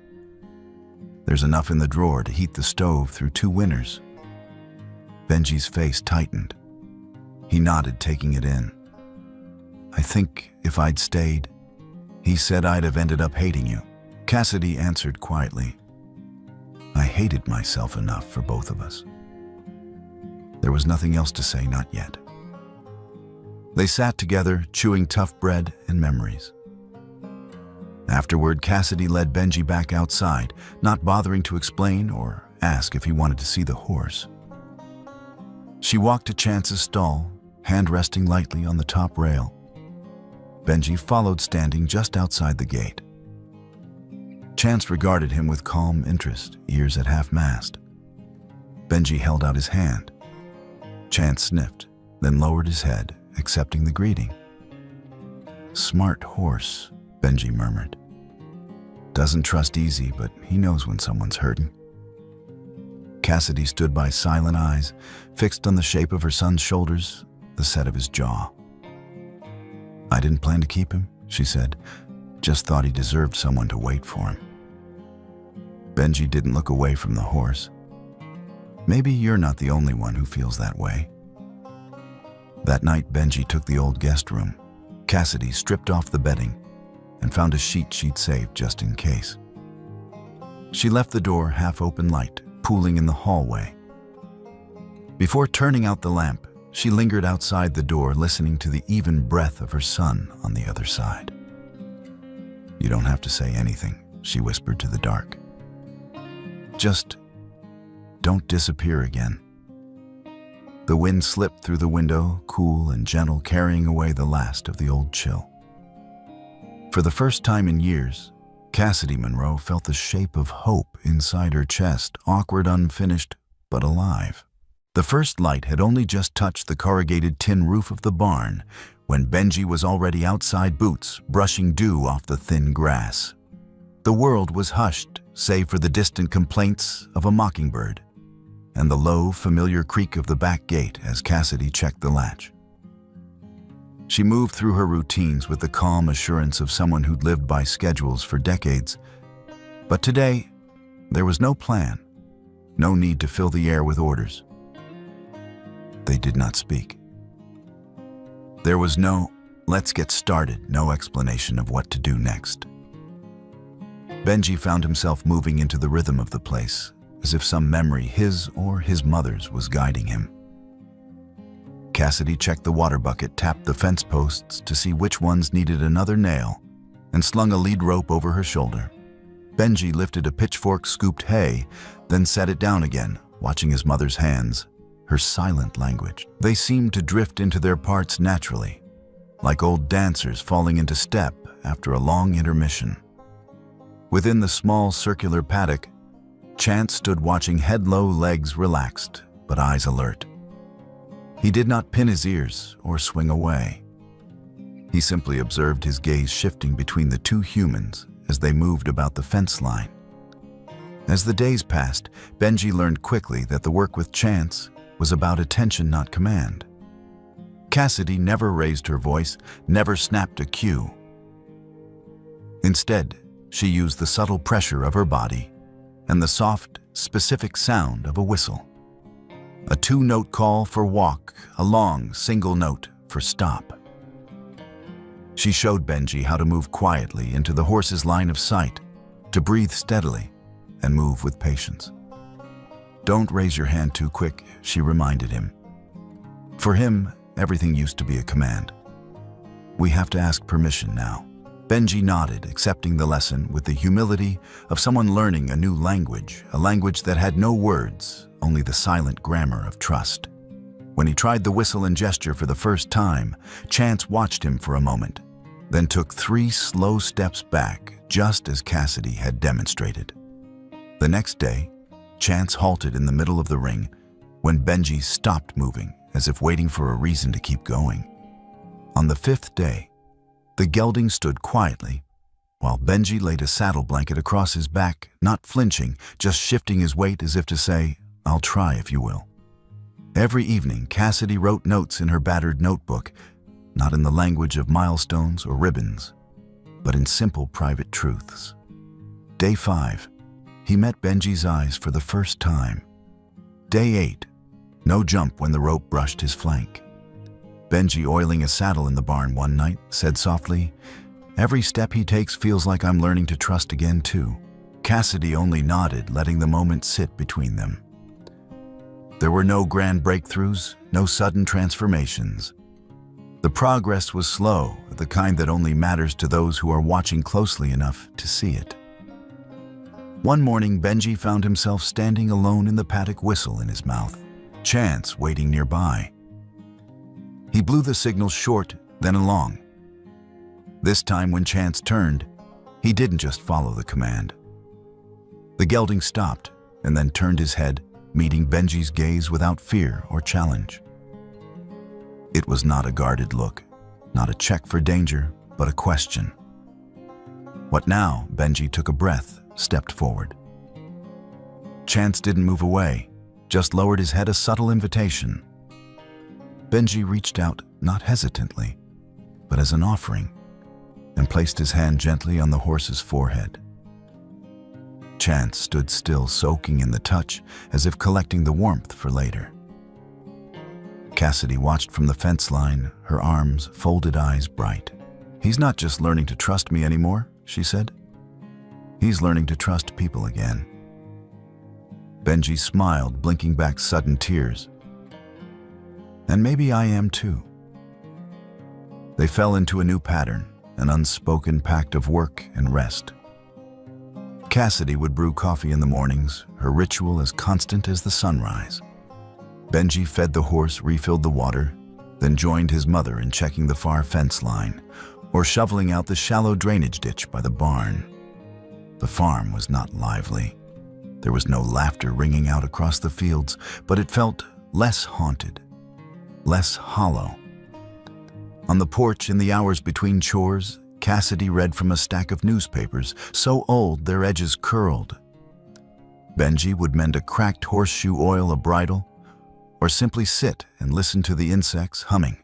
There's enough in the drawer to heat the stove through 2 winters." Benji's face tightened. He nodded, taking it in. "I think if I'd stayed, he said I'd have ended up hating you." Cassidy answered quietly. "I hated myself enough for both of us." There was nothing else to say, not yet. They sat together, chewing tough bread and memories. Afterward, Cassidy led Benji back outside, not bothering to explain or ask if he wanted to see the horse. She walked to Chance's stall, hand resting lightly on the top rail. Benji followed, standing just outside the gate. Chance regarded him with calm interest, ears at half-mast. Benji held out his hand. Chance sniffed, then lowered his head, accepting the greeting. "Smart horse," Benji murmured. "Doesn't trust easy, but he knows when someone's hurting." Cassidy stood by, silent eyes, fixed on the shape of her son's shoulders, the set of his jaw. "I didn't plan to keep him," she said. "Just thought he deserved someone to wait for him." Benji didn't look away from the horse. "Maybe you're not the only one who feels that way." That night, Benji took the old guest room. Cassidy stripped off the bedding and found a sheet she'd saved just in case. She left the door half-open, light pooling in the hallway. Before turning out the lamp, she lingered outside the door, listening to the even breath of her son on the other side. "You don't have to say anything," she whispered to the dark. "Just don't disappear again." The wind slipped through the window, cool and gentle, carrying away the last of the old chill. For the first time in years, Cassidy Monroe felt the shape of hope inside her chest, awkward, unfinished, but alive. The first light had only just touched the corrugated tin roof of the barn when Benji was already outside, boots brushing dew off the thin grass. The world was hushed, save for the distant complaints of a mockingbird and the low, familiar creak of the back gate as Cassidy checked the latch. She moved through her routines with the calm assurance of someone who'd lived by schedules for decades. But today, there was no plan, no need to fill the air with orders. They did not speak. There was no, "Let's get started," no explanation of what to do next. Benji found himself moving into the rhythm of the place, as if some memory, his or his mother's, was guiding him. Cassidy checked the water bucket, tapped the fence posts to see which ones needed another nail, and slung a lead rope over her shoulder. Benji lifted a pitchfork, scooped hay, then set it down again, watching his mother's hands, her silent language. They seemed to drift into their parts naturally, like old dancers falling into step after a long intermission. Within the small circular paddock, Chance stood watching, head low, legs relaxed, but eyes alert. He did not pin his ears or swing away. He simply observed his gaze shifting between the two humans as they moved about the fence line. As the days passed, Benji learned quickly that the work with Chance was about attention, not command. Cassidy never raised her voice, never snapped a cue. Instead, she used the subtle pressure of her body and the soft, specific sound of a whistle. A two-note call for walk, a long, single note for stop. She showed Benji how to move quietly into the horse's line of sight, to breathe steadily and move with patience. Don't raise your hand too quick, she reminded him. For him, everything used to be a command. We have to ask permission now. Benji nodded, accepting the lesson with the humility of someone learning a new language, a language that had no words, only the silent grammar of trust. When he tried the whistle and gesture for the first time, Chance watched him for a moment, then took 3 slow steps back, just as Cassidy had demonstrated. The next day, Chance halted in the middle of the ring when Benji stopped moving, as if waiting for a reason to keep going. On the 5th day, the gelding stood quietly, while Benji laid a saddle blanket across his back, not flinching, just shifting his weight as if to say, "I'll try if you will." Every evening, Cassidy wrote notes in her battered notebook, not in the language of milestones or ribbons, but in simple private truths. Day 5, he met Benji's eyes for the first time. Day 8, no jump when the rope brushed his flank. Benji, oiling a saddle in the barn one night, said softly, "Every step he takes feels like I'm learning to trust again too." Cassidy only nodded, letting the moment sit between them. There were no grand breakthroughs, no sudden transformations. The progress was slow, the kind that only matters to those who are watching closely enough to see it. One morning, Benji found himself standing alone in the paddock, whistle in his mouth, Chance waiting nearby. He blew the signal short, then long. This time when Chance turned, he didn't just follow the command. The gelding stopped and then turned his head, meeting Benji's gaze without fear or challenge. It was not a guarded look, not a check for danger, but a question. What now? Benji took a breath, stepped forward. Chance didn't move away, just lowered his head, a subtle invitation. Benji reached out, not hesitantly, but as an offering, and placed his hand gently on the horse's forehead. Chance stood still, soaking in the touch, as if collecting the warmth for later. Cassidy watched from the fence line, her arms, folded eyes bright. "He's not just learning to trust me anymore," she said. "He's learning to trust people again." Benji smiled, blinking back sudden tears. "And maybe I am too." They fell into a new pattern, an unspoken pact of work and rest. Cassidy would brew coffee in the mornings, her ritual as constant as the sunrise. Benji fed the horse, refilled the water, then joined his mother in checking the far fence line or shoveling out the shallow drainage ditch by the barn. The farm was not lively. There was no laughter ringing out across the fields, but it felt less haunted, less hollow. On the porch, in the hours between chores, Cassidy read from a stack of newspapers, so old their edges curled. Benji would mend a cracked horseshoe, oil a bridle, or simply sit and listen to the insects humming.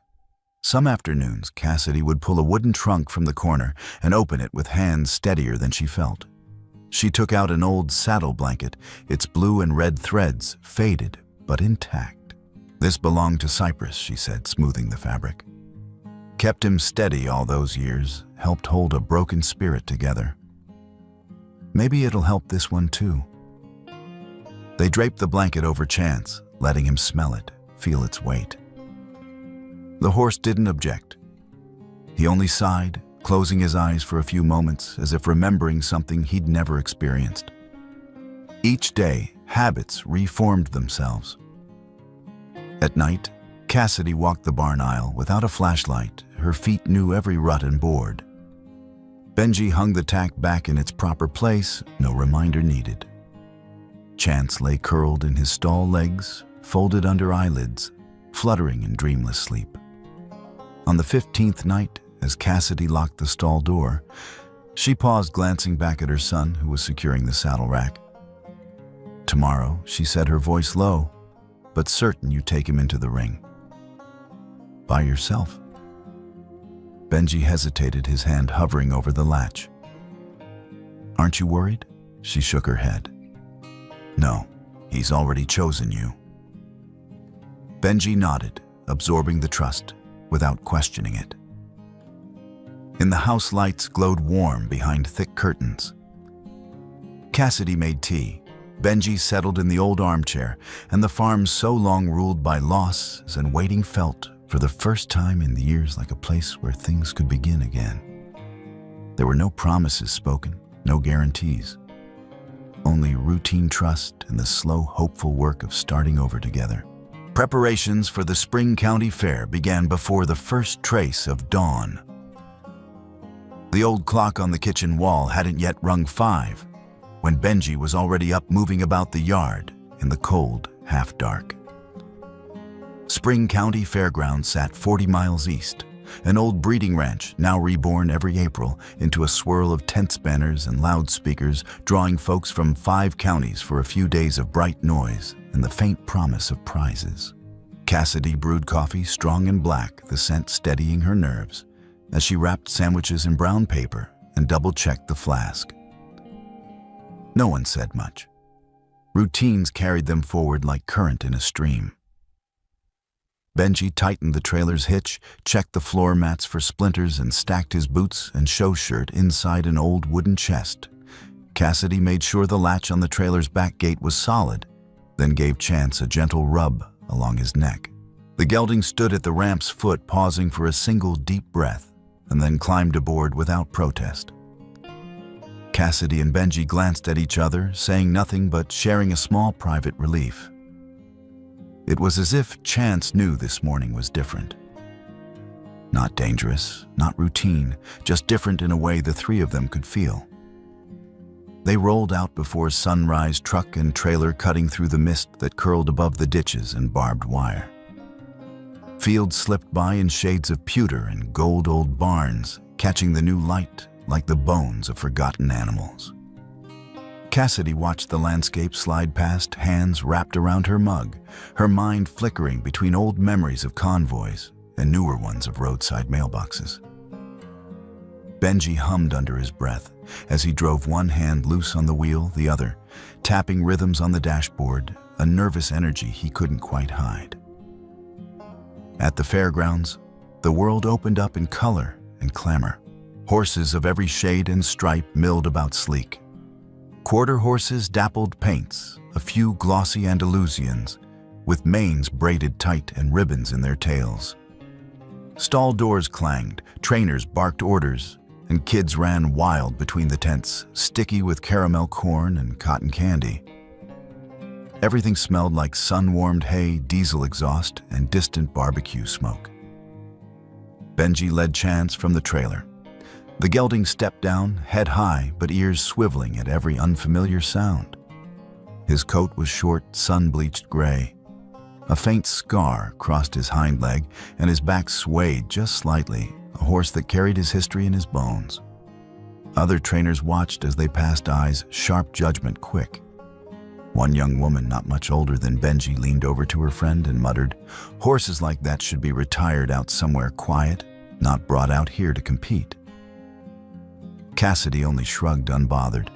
Some afternoons, Cassidy would pull a wooden trunk from the corner and open it with hands steadier than she felt. She took out an old saddle blanket, its blue and red threads faded but intact. "This belonged to Cypress," she said, smoothing the fabric. "Kept him steady all those years, helped hold a broken spirit together. Maybe it'll help this one too." They draped the blanket over Chance, letting him smell it, feel its weight. The horse didn't object. He only sighed, closing his eyes for a few moments as if remembering something he'd never experienced. Each day, habits reformed themselves. At night, Cassidy walked the barn aisle without a flashlight. Her feet knew every rut and board. Benji hung the tack back in its proper place, no reminder needed. Chance lay curled in his stall legs, folded under eyelids, fluttering in dreamless sleep. On the 15th night, as Cassidy locked the stall door. She paused, glancing back at her son, who was securing the saddle rack. "Tomorrow," she said, her voice low, "but certain you take him into the ring." "By yourself?" Benji hesitated, his hand hovering over the latch. "Aren't you worried?" She shook her head. "No, he's already chosen you." Benji nodded, absorbing the trust without questioning it. In the house, lights glowed warm behind thick curtains. Cassidy made tea. Benji settled in the old armchair, and the farm so long ruled by loss and waiting felt, for the first time in years, like a place where things could begin again. There were no promises spoken, no guarantees. Only routine trust and the slow, hopeful work of starting over together. Preparations for the Spring County Fair began before the first trace of dawn. The old clock on the kitchen wall hadn't yet rung 5 when Benji was already up, moving about the yard in the cold, half-dark. Spring County Fairgrounds sat 40 miles east, an old breeding ranch now reborn every April into a swirl of tents, banners, and loudspeakers, drawing folks from 5 counties for a few days of bright noise and the faint promise of prizes. Cassidy brewed coffee, strong and black, the scent steadying her nerves, as she wrapped sandwiches in brown paper and double-checked the flask. No one said much. Routines carried them forward like current in a stream. Benji tightened the trailer's hitch, checked the floor mats for splinters, and stacked his boots and show shirt inside an old wooden chest. Cassidy made sure the latch on the trailer's back gate was solid, then gave Chance a gentle rub along his neck. The gelding stood at the ramp's foot, pausing for a single deep breath, and then climbed aboard without protest. Cassidy and Benji glanced at each other, saying nothing but sharing a small private relief. It was as if Chance knew this morning was different. Not dangerous, not routine, just different in a way the three of them could feel. They rolled out before sunrise, truck and trailer cutting through the mist that curled above the ditches and barbed wire. Fields slipped by in shades of pewter and gold, old barns catching the new light like the bones of forgotten animals. Cassidy watched the landscape slide past, hands wrapped around her mug, her mind flickering between old memories of convoys and newer ones of roadside mailboxes. Benji hummed under his breath as he drove, one hand loose on the wheel, the other tapping rhythms on the dashboard, a nervous energy he couldn't quite hide. At the fairgrounds, the world opened up in color and clamor. Horses of every shade and stripe milled about sleek. Quarter horses, dappled paints, a few glossy Andalusians, with manes braided tight and ribbons in their tails. Stall doors clanged, trainers barked orders, and kids ran wild between the tents, sticky with caramel corn and cotton candy. Everything smelled like sun-warmed hay, diesel exhaust, and distant barbecue smoke. Benji led Chance from the trailer. The gelding stepped down, head high, but ears swiveling at every unfamiliar sound. His coat was short, sun-bleached gray. A faint scar crossed his hind leg, and his back swayed just slightly, a horse that carried his history in his bones. Other trainers watched as they passed, eyes sharp, judgment quick. One young woman, not much older than Benji, leaned over to her friend and muttered, "Horses like that should be retired out somewhere quiet, not brought out here to compete." Cassidy only shrugged, unbothered.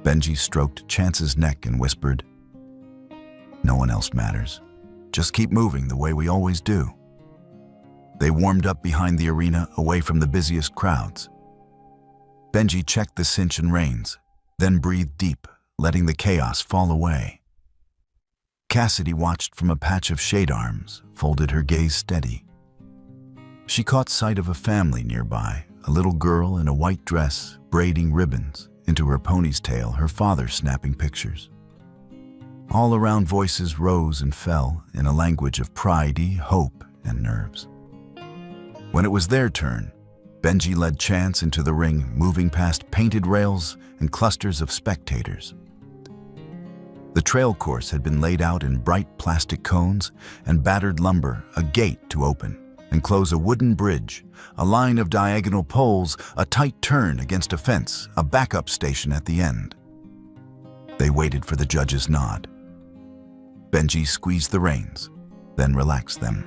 Benji stroked Chance's neck and whispered, "No one else matters. Just keep moving the way we always do." They warmed up behind the arena, away from the busiest crowds. Benji checked the cinch and reins, then breathed deep, letting the chaos fall away. Cassidy watched from a patch of shade arms, folded her gaze steady. She caught sight of a family nearby, a little girl in a white dress, braiding ribbons into her pony's tail, her father snapping pictures. All around, voices rose and fell in a language of pride, hope, and nerves. When it was their turn, Benji led Chance into the ring, moving past painted rails and clusters of spectators. The trail course had been laid out in bright plastic cones and battered lumber, a gate to open, and close a wooden bridge, a line of diagonal poles, a tight turn against a fence, a backup station at the end. They waited for the judge's nod. Benji squeezed the reins, then relaxed them.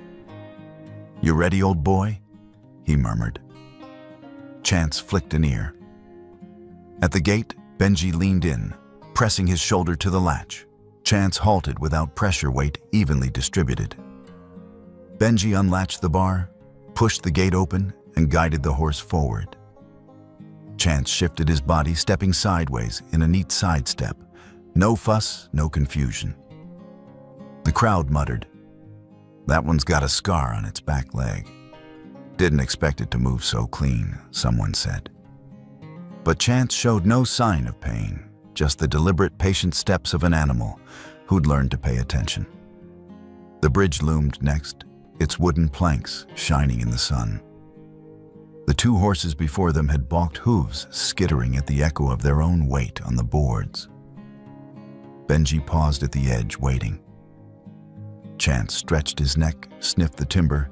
"You ready, old boy?" he murmured. Chance flicked an ear. At the gate, Benji leaned in, pressing his shoulder to the latch. Chance halted without pressure weight evenly distributed. Benji unlatched the bar, pushed the gate open, and guided the horse forward. Chance shifted his body, stepping sideways in a neat sidestep. No fuss, no confusion. The crowd muttered, "That one's got a scar on its back leg." "Didn't expect it to move so clean," someone said. But Chance showed no sign of pain, just the deliberate, patient steps of an animal who'd learned to pay attention. The bridge loomed next, its wooden planks shining in the sun. The two horses before them had balked hooves skittering at the echo of their own weight on the boards. Benji paused at the edge, waiting. Chance stretched his neck, sniffed the timber,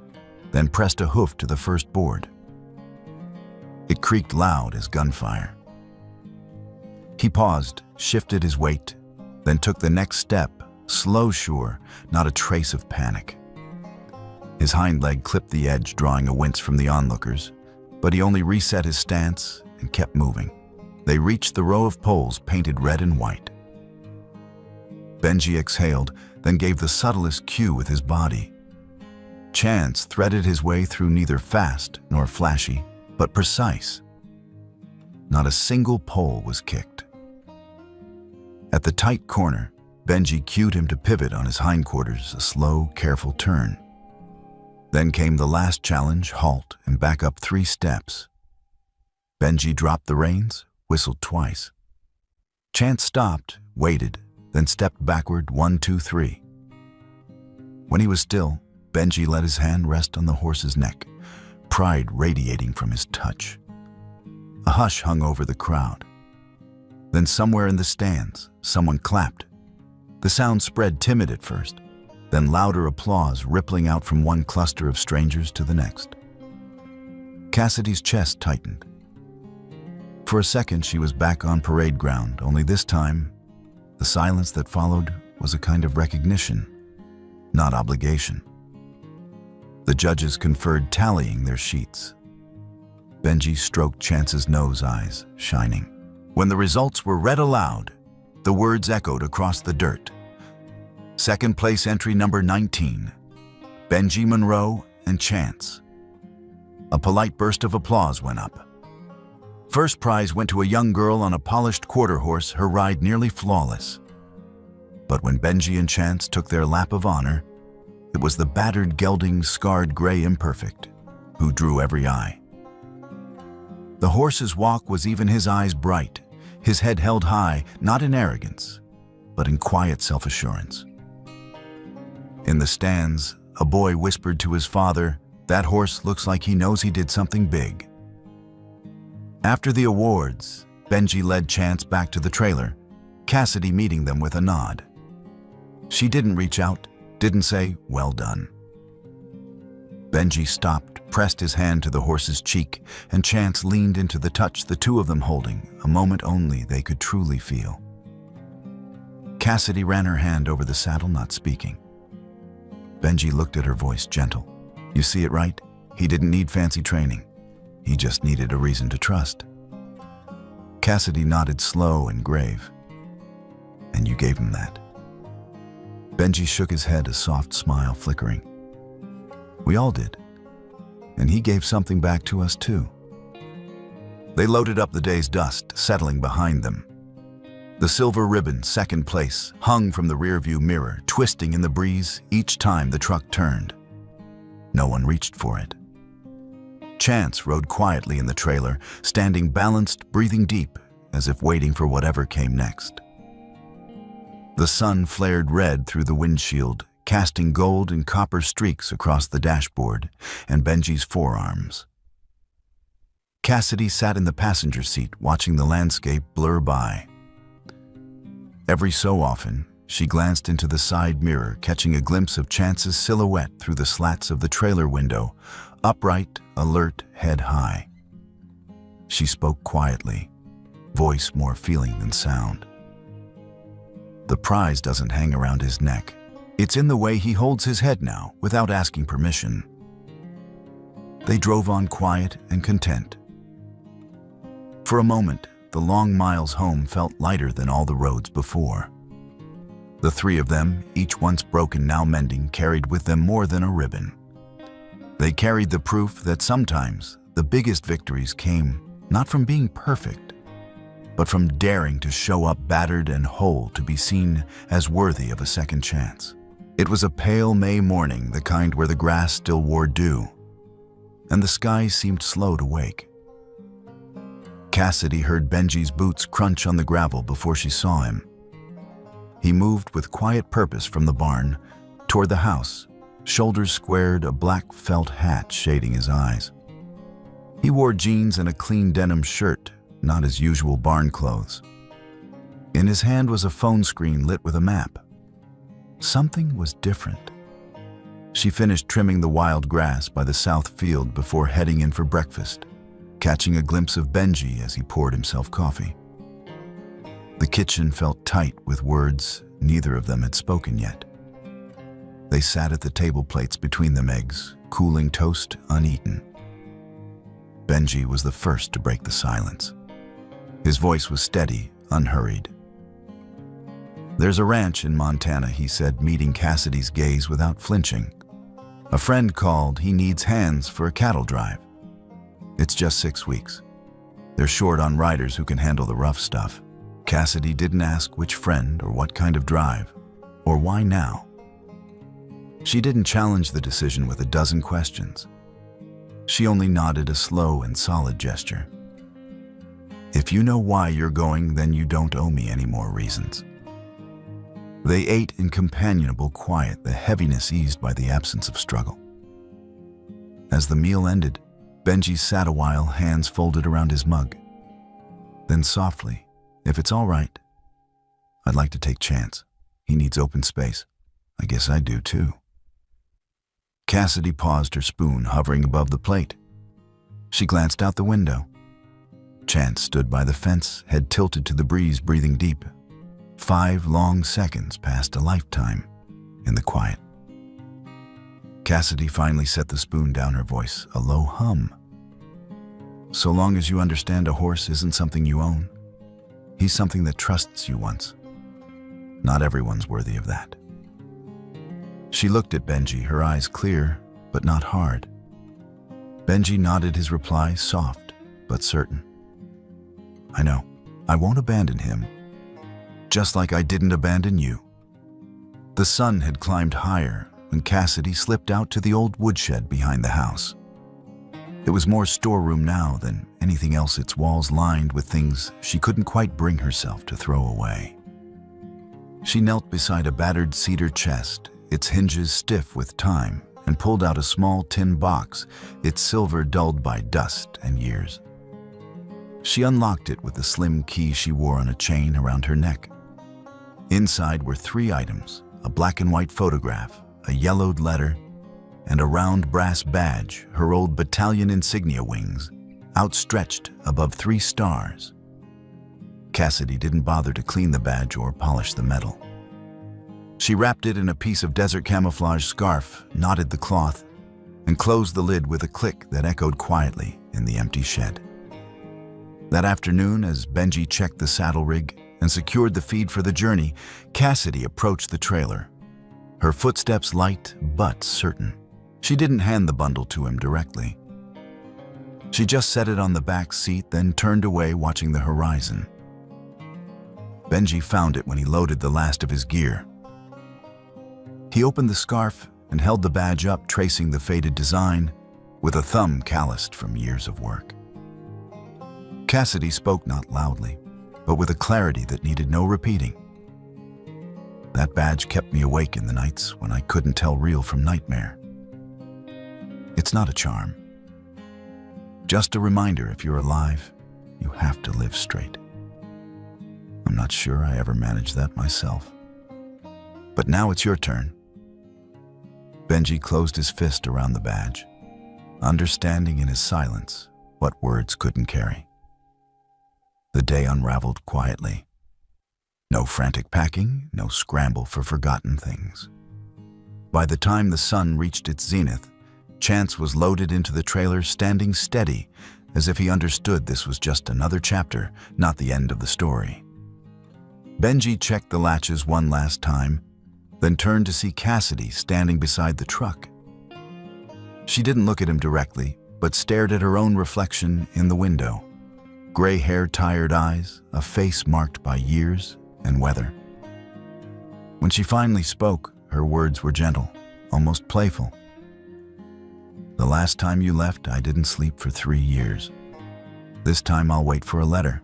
then pressed a hoof to the first board. It creaked loud as gunfire. He paused, shifted his weight, then took the next step, slow sure, not a trace of panic. His hind leg clipped the edge, drawing a wince from the onlookers, but he only reset his stance and kept moving. They reached the row of poles painted red and white. Benji exhaled, then gave the subtlest cue with his body. Chance threaded his way through, neither fast nor flashy, but precise. Not a single pole was kicked. At the tight corner, Benji cued him to pivot on his hindquarters, a slow, careful turn. Then came the last challenge, halt and back up 3 steps. Benji dropped the reins, whistled twice. Chance stopped, waited, then stepped backward 1, 2, 3. When he was still, Benji let his hand rest on the horse's neck, pride radiating from his touch. A hush hung over the crowd. Then somewhere in the stands, someone clapped. The sound spread timid at first, then louder applause rippling out from one cluster of strangers to the next. Cassidy's chest tightened. For a second, she was back on parade ground, only this time, the silence that followed was a kind of recognition, not obligation. The judges conferred, tallying their sheets. Benji stroked Chance's nose, eyes shining. When the results were read aloud, the words echoed across the dirt. Second place entry number 19, Benji Monroe and Chance. A polite burst of applause went up. First prize went to a young girl on a polished quarter horse, her ride nearly flawless. But when Benji and Chance took their lap of honor, it was the battered, gelding, scarred gray imperfect who drew every eye. The horse's walk was even, his eyes bright, his head held high, not in arrogance, but in quiet self-assurance. In the stands, a boy whispered to his father, "That horse looks like he knows he did something big." After the awards, Benji led Chance back to the trailer, Cassidy meeting them with a nod. She didn't reach out, didn't say, "Well done." Benji stopped, pressed his hand to the horse's cheek, and Chance leaned into the touch, the two of them holding, a moment only they could truly feel. Cassidy ran her hand over the saddle, not speaking. Benji looked at her, voice gentle. "You see it, right? He didn't need fancy training. He just needed a reason to trust." Cassidy nodded, slow and grave. "And you gave him that." Benji shook his head, a soft smile flickering. "We all did. And he gave something back to us too." They loaded up the day's dust, settling behind them. The silver ribbon, second place, hung from the rearview mirror, twisting in the breeze each time the truck turned. No one reached for it. Chance rode quietly in the trailer, standing balanced, breathing deep, as if waiting for whatever came next. The sun flared red through the windshield, casting gold and copper streaks across the dashboard and Benji's forearms. Cassidy sat in the passenger seat, watching the landscape blur by. Every so often, She glanced into the side mirror, catching a glimpse of Chance's silhouette through the slats of the trailer window, upright, alert, head high. She spoke quietly, voice more feeling than sound. The prize doesn't hang around his neck. It's in the way he holds his head now, without asking permission. They drove on quiet and content. For a moment, the long miles home felt lighter than all the roads before. The three of them, each once broken now mending, carried with them more than a ribbon. They carried the proof that sometimes the biggest victories came not from being perfect, but from daring to show up battered and whole to be seen as worthy of a second chance. It was a pale May morning, the kind where the grass still wore dew, and the sky seemed slow to wake. Cassidy heard Benji's boots crunch on the gravel before she saw him. He moved with quiet purpose from the barn toward the house, shoulders squared, a black felt hat shading his eyes. He wore jeans and a clean denim shirt, not his usual barn clothes. In his hand was a phone screen lit with a map. Something was different. She finished trimming the wild grass by the south field before heading in for breakfast, catching a glimpse of Benji as he poured himself coffee. The kitchen felt tight with words neither of them had spoken yet. They sat at the table plates between them, eggs, cooling toast uneaten. Benji was the first to break the silence. His voice was steady, unhurried. "There's a ranch in Montana," he said, meeting Cassidy's gaze without flinching. "A friend called. He needs hands for a cattle drive. It's just 6 weeks. They're short on riders who can handle the rough stuff." Cassidy didn't ask which friend or what kind of drive, or why now. She didn't challenge the decision with a dozen questions. She only nodded a slow and solid gesture. "If you know why you're going, then you don't owe me any more reasons." They ate in companionable quiet, the heaviness eased by the absence of struggle. As the meal ended, Benji sat a while, hands folded around his mug. Then softly, "If it's all right, I'd like to take Chance. He needs open space. I guess I do too." Cassidy paused, her spoon hovering above the plate. She glanced out the window. Chance stood by the fence, head tilted to the breeze, breathing deep. 5 long seconds passed a lifetime in the quiet. Cassidy finally set the spoon down, her voice a low hum. "So long as you understand a horse isn't something you own, he's something that trusts you once. Not everyone's worthy of that." She looked at Benji, her eyes clear but not hard. Benji nodded, his reply soft but certain. "I know. I won't abandon him. Just like I didn't abandon you." The sun had climbed higher when Cassidy slipped out to the old woodshed behind the house. It was more storeroom now than anything else, its walls lined with things she couldn't quite bring herself to throw away. She knelt beside a battered cedar chest, its hinges stiff with time, and pulled out a small tin box, its silver dulled by dust and years. She unlocked it with the slim key she wore on a chain around her neck. Inside were 3 items: a black and white photograph, a yellowed letter, and a round brass badge, her old battalion insignia wings, outstretched above 3 stars. Cassidy didn't bother to clean the badge or polish the metal. She wrapped it in a piece of desert camouflage scarf, knotted the cloth, and closed the lid with a click that echoed quietly in the empty shed. That afternoon, as Benji checked the saddle rig and secured the feed for the journey, Cassidy approached the trailer, her footsteps light but certain. She didn't hand the bundle to him directly. She just set it on the back seat, then turned away, watching the horizon. Benji found it when he loaded the last of his gear. He opened the scarf and held the badge up, tracing the faded design with a thumb calloused from years of work. Cassidy spoke not loudly, but with a clarity that needed no repeating. "That badge kept me awake in the nights when I couldn't tell real from nightmare. It's not a charm. Just a reminder, if you're alive, you have to live straight. I'm not sure I ever managed that myself." But now it's your turn." Benji closed his fist around the badge, understanding in his silence what words couldn't carry. The day unraveled quietly. No frantic packing, no scramble for forgotten things. By the time the sun reached its zenith, Chance was loaded into the trailer, standing steady, as if he understood this was just another chapter, not the end of the story. Benji checked the latches one last time, then turned to see Cassidy standing beside the truck. She didn't look at him directly, but stared at her own reflection in the window. Gray-haired, tired eyes, a face marked by years and weather. When she finally spoke, her words were gentle, almost playful. "The last time you left, I didn't sleep for 3 years. This time I'll wait for a letter.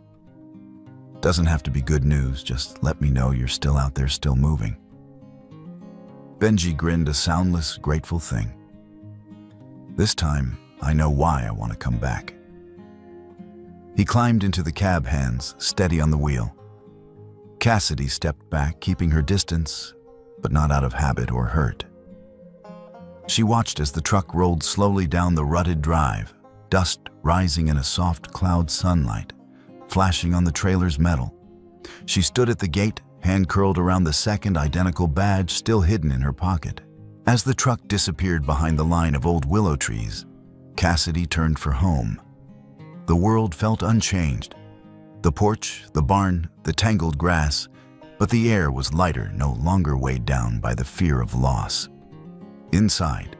Doesn't have to be good news, just let me know you're still out there, still moving." Benji grinned, a soundless, grateful thing. "This time, I know why I want to come back." He climbed into the cab, hands steady on the wheel. Cassidy stepped back, keeping her distance, but not out of habit or hurt. She watched as the truck rolled slowly down the rutted drive, dust rising in a soft cloud sunlight, flashing on the trailer's metal. She stood at the gate, hand curled around the second identical badge still hidden in her pocket. As the truck disappeared behind the line of old willow trees, Cassidy turned for home. The world felt unchanged. The porch, the barn, the tangled grass, but the air was lighter, no longer weighed down by the fear of loss. Inside,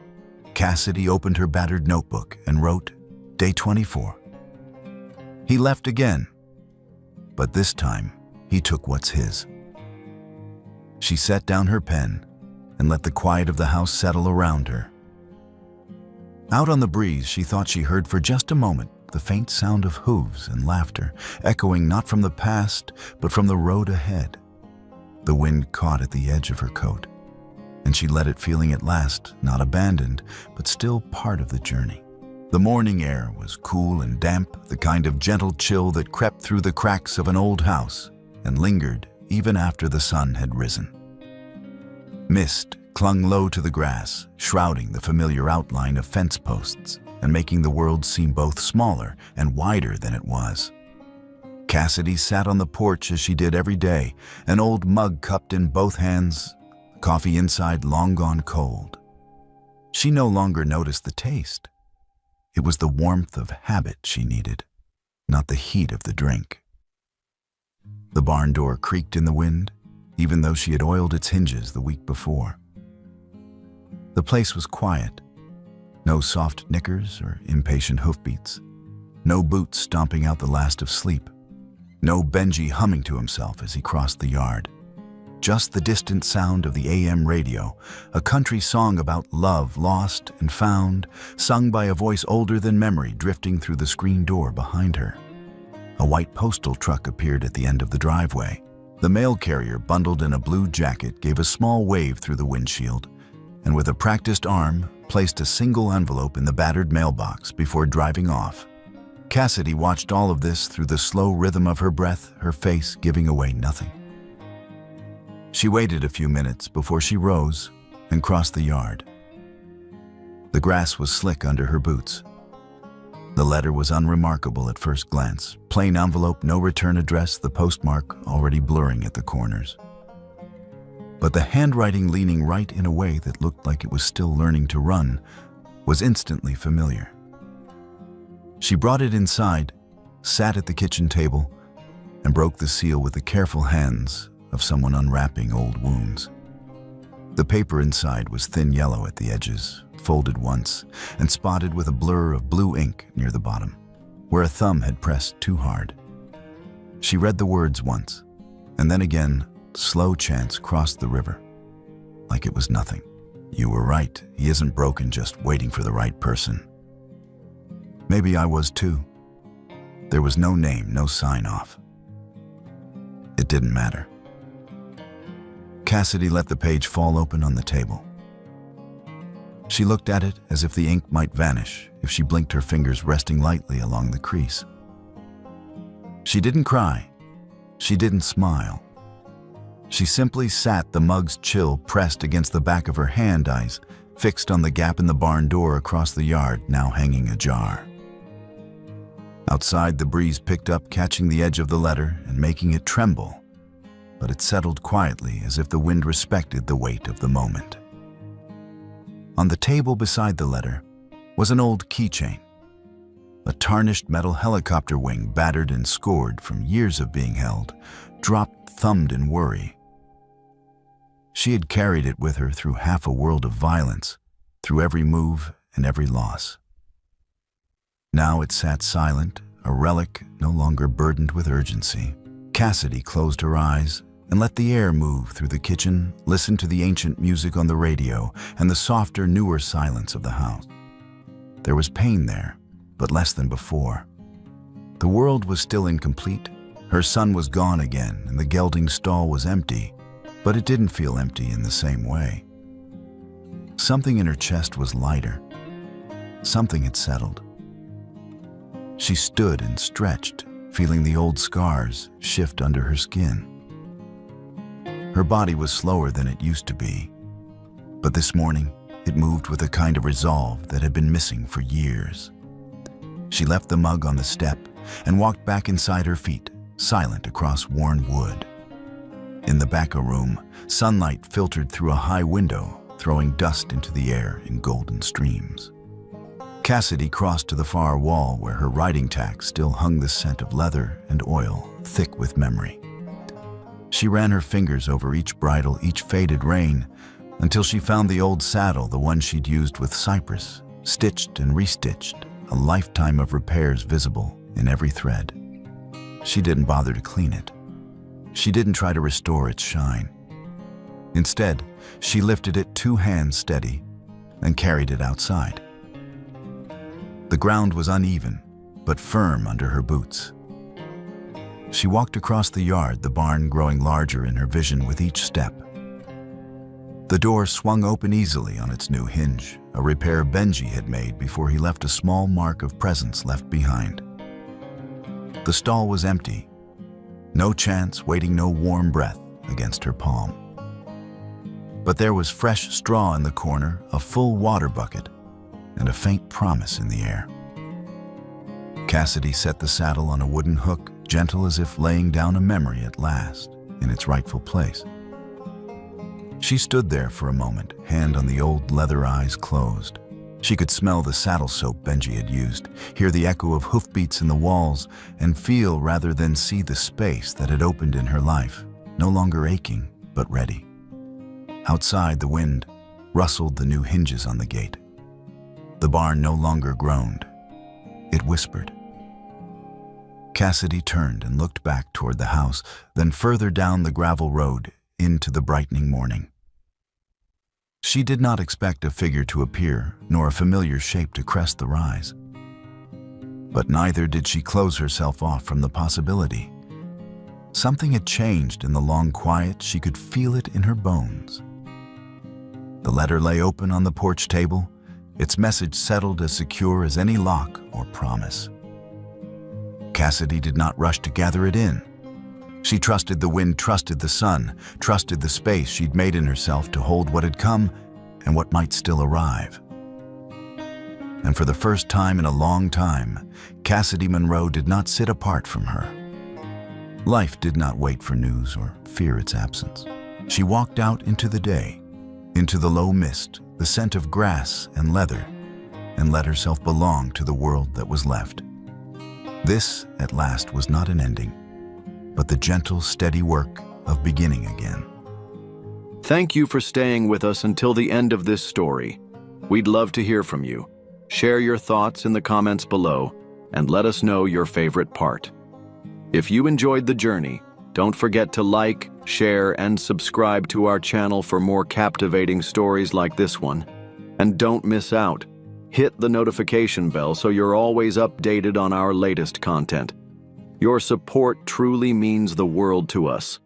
Cassidy opened her battered notebook and wrote, "Day 24. He left again, but this time he took what's his." She set down her pen and let the quiet of the house settle around her. Out on the breeze, she thought she heard for just a moment the faint sound of hooves and laughter, echoing not from the past, but from the road ahead. The wind caught at the edge of her coat, and she let it, feeling at last not abandoned, but still part of the journey. The morning air was cool and damp, the kind of gentle chill that crept through the cracks of an old house and lingered even after the sun had risen. Mist clung low to the grass, shrouding the familiar outline of fence posts and making the world seem both smaller and wider than it was. Cassidy sat on the porch as she did every day, an old mug cupped in both hands, coffee inside long gone cold. She no longer noticed the taste. It was the warmth of habit she needed, not the heat of the drink. The barn door creaked in the wind, even though she had oiled its hinges the week before. The place was quiet. No soft knickers or impatient hoofbeats. No boots stomping out the last of sleep. No Benji humming to himself as he crossed the yard. Just the distant sound of the AM radio, a country song about love lost and found, sung by a voice older than memory, drifting through the screen door behind her. A white postal truck appeared at the end of the driveway. The mail carrier, bundled in a blue jacket, gave a small wave through the windshield, and with a practiced arm, placed a single envelope in the battered mailbox before driving off. Cassidy watched all of this through the slow rhythm of her breath, her face giving away nothing. She waited a few minutes before she rose and crossed the yard. The grass was slick under her boots. The letter was unremarkable at first glance. Plain envelope, no return address, the postmark already blurring at the corners. But the handwriting, leaning right in a way that looked like it was still learning to run, was instantly familiar. She brought it inside, sat at the kitchen table, and broke the seal with the careful hands of someone unwrapping old wounds. The paper inside was thin yellow at the edges, folded once, and spotted with a blur of blue ink near the bottom, where a thumb had pressed too hard. She read the words once, and then again, slow Chance crossed the river, like it was nothing. "You were right, he isn't broken, just waiting for the right person." Maybe I was too. There was no name, no sign-off. It didn't matter. Cassidy let the page fall open on the table. She looked at it as if the ink might vanish if she blinked, her fingers resting lightly along the crease. She didn't cry. She didn't smile. She simply sat, the mug's chill pressed against the back of her hand, eyes fixed on the gap in the barn door across the yard, now hanging ajar. Outside, the breeze picked up, catching the edge of the letter and making it tremble, but it settled quietly as if the wind respected the weight of the moment. On the table beside the letter was an old keychain, a tarnished metal helicopter wing, battered and scored from years of being held, dropped, thumbed in worry. She had carried it with her through half a world of violence, through every move and every loss. Now it sat silent, a relic no longer burdened with urgency. Cassidy closed her eyes and let the air move through the kitchen, listened to the ancient music on the radio and the softer, newer silence of the house. There was pain there, but less than before. The world was still incomplete. Her son was gone again, and the gelding stall was empty, but it didn't feel empty in the same way. Something in her chest was lighter. Something had settled. She stood and stretched, feeling the old scars shift under her skin. Her body was slower than it used to be, but this morning it moved with a kind of resolve that had been missing for years. She left the mug on the step and walked back inside her feet, silent across worn wood. In the back room, sunlight filtered through a high window, throwing dust into the air in golden streams. Cassidy crossed to the far wall where her riding tack still hung, the scent of leather and oil, thick with memory. She ran her fingers over each bridle, each faded rein, until she found the old saddle, the one she'd used with Cypress, stitched and restitched, a lifetime of repairs visible in every thread. She didn't bother to clean it. She didn't try to restore its shine. Instead, she lifted it, two hands steady, and carried it outside. The ground was uneven, but firm under her boots. She walked across the yard, the barn growing larger in her vision with each step. The door swung open easily on its new hinge, a repair Benji had made before he left a small mark of presence left behind. The stall was empty. No chance, waiting, no warm breath against her palm. But there was fresh straw in the corner, a full water bucket, and a faint promise in the air. Cassidy set the saddle on a wooden hook, gentle as if laying down a memory at last, in its rightful place. She stood there for a moment, hand on the old leather, eyes closed. She could smell the saddle soap Benji had used, hear the echo of hoofbeats in the walls, and feel rather than see the space that had opened in her life, no longer aching, but ready. Outside, the wind rustled the new hinges on the gate. The barn no longer groaned. It whispered. Cassidy turned and looked back toward the house, then further down the gravel road into the brightening morning. She did not expect a figure to appear, nor a familiar shape to crest the rise. But neither did she close herself off from the possibility. Something had changed in the long quiet. She could feel it in her bones. The letter lay open on the porch table, its message settled, as secure as any lock or promise. Cassidy did not rush to gather it in. She trusted the wind, trusted the sun, trusted the space she'd made in herself to hold what had come and what might still arrive. And for the first time in a long time, Cassidy Monroe did not sit apart from her. Life did not wait for news or fear its absence. She walked out into the day, into the low mist, the scent of grass and leather, and let herself belong to the world that was left. This, at last, was not an ending, but the gentle, steady work of beginning again. Thank you for staying with us until the end of this story. We'd love to hear from you. Share your thoughts in the comments below and let us know your favorite part. If you enjoyed the journey, don't forget to like, share, and subscribe to our channel for more captivating stories like this one. And don't miss out. Hit the notification bell so you're always updated on our latest content. Your support truly means the world to us.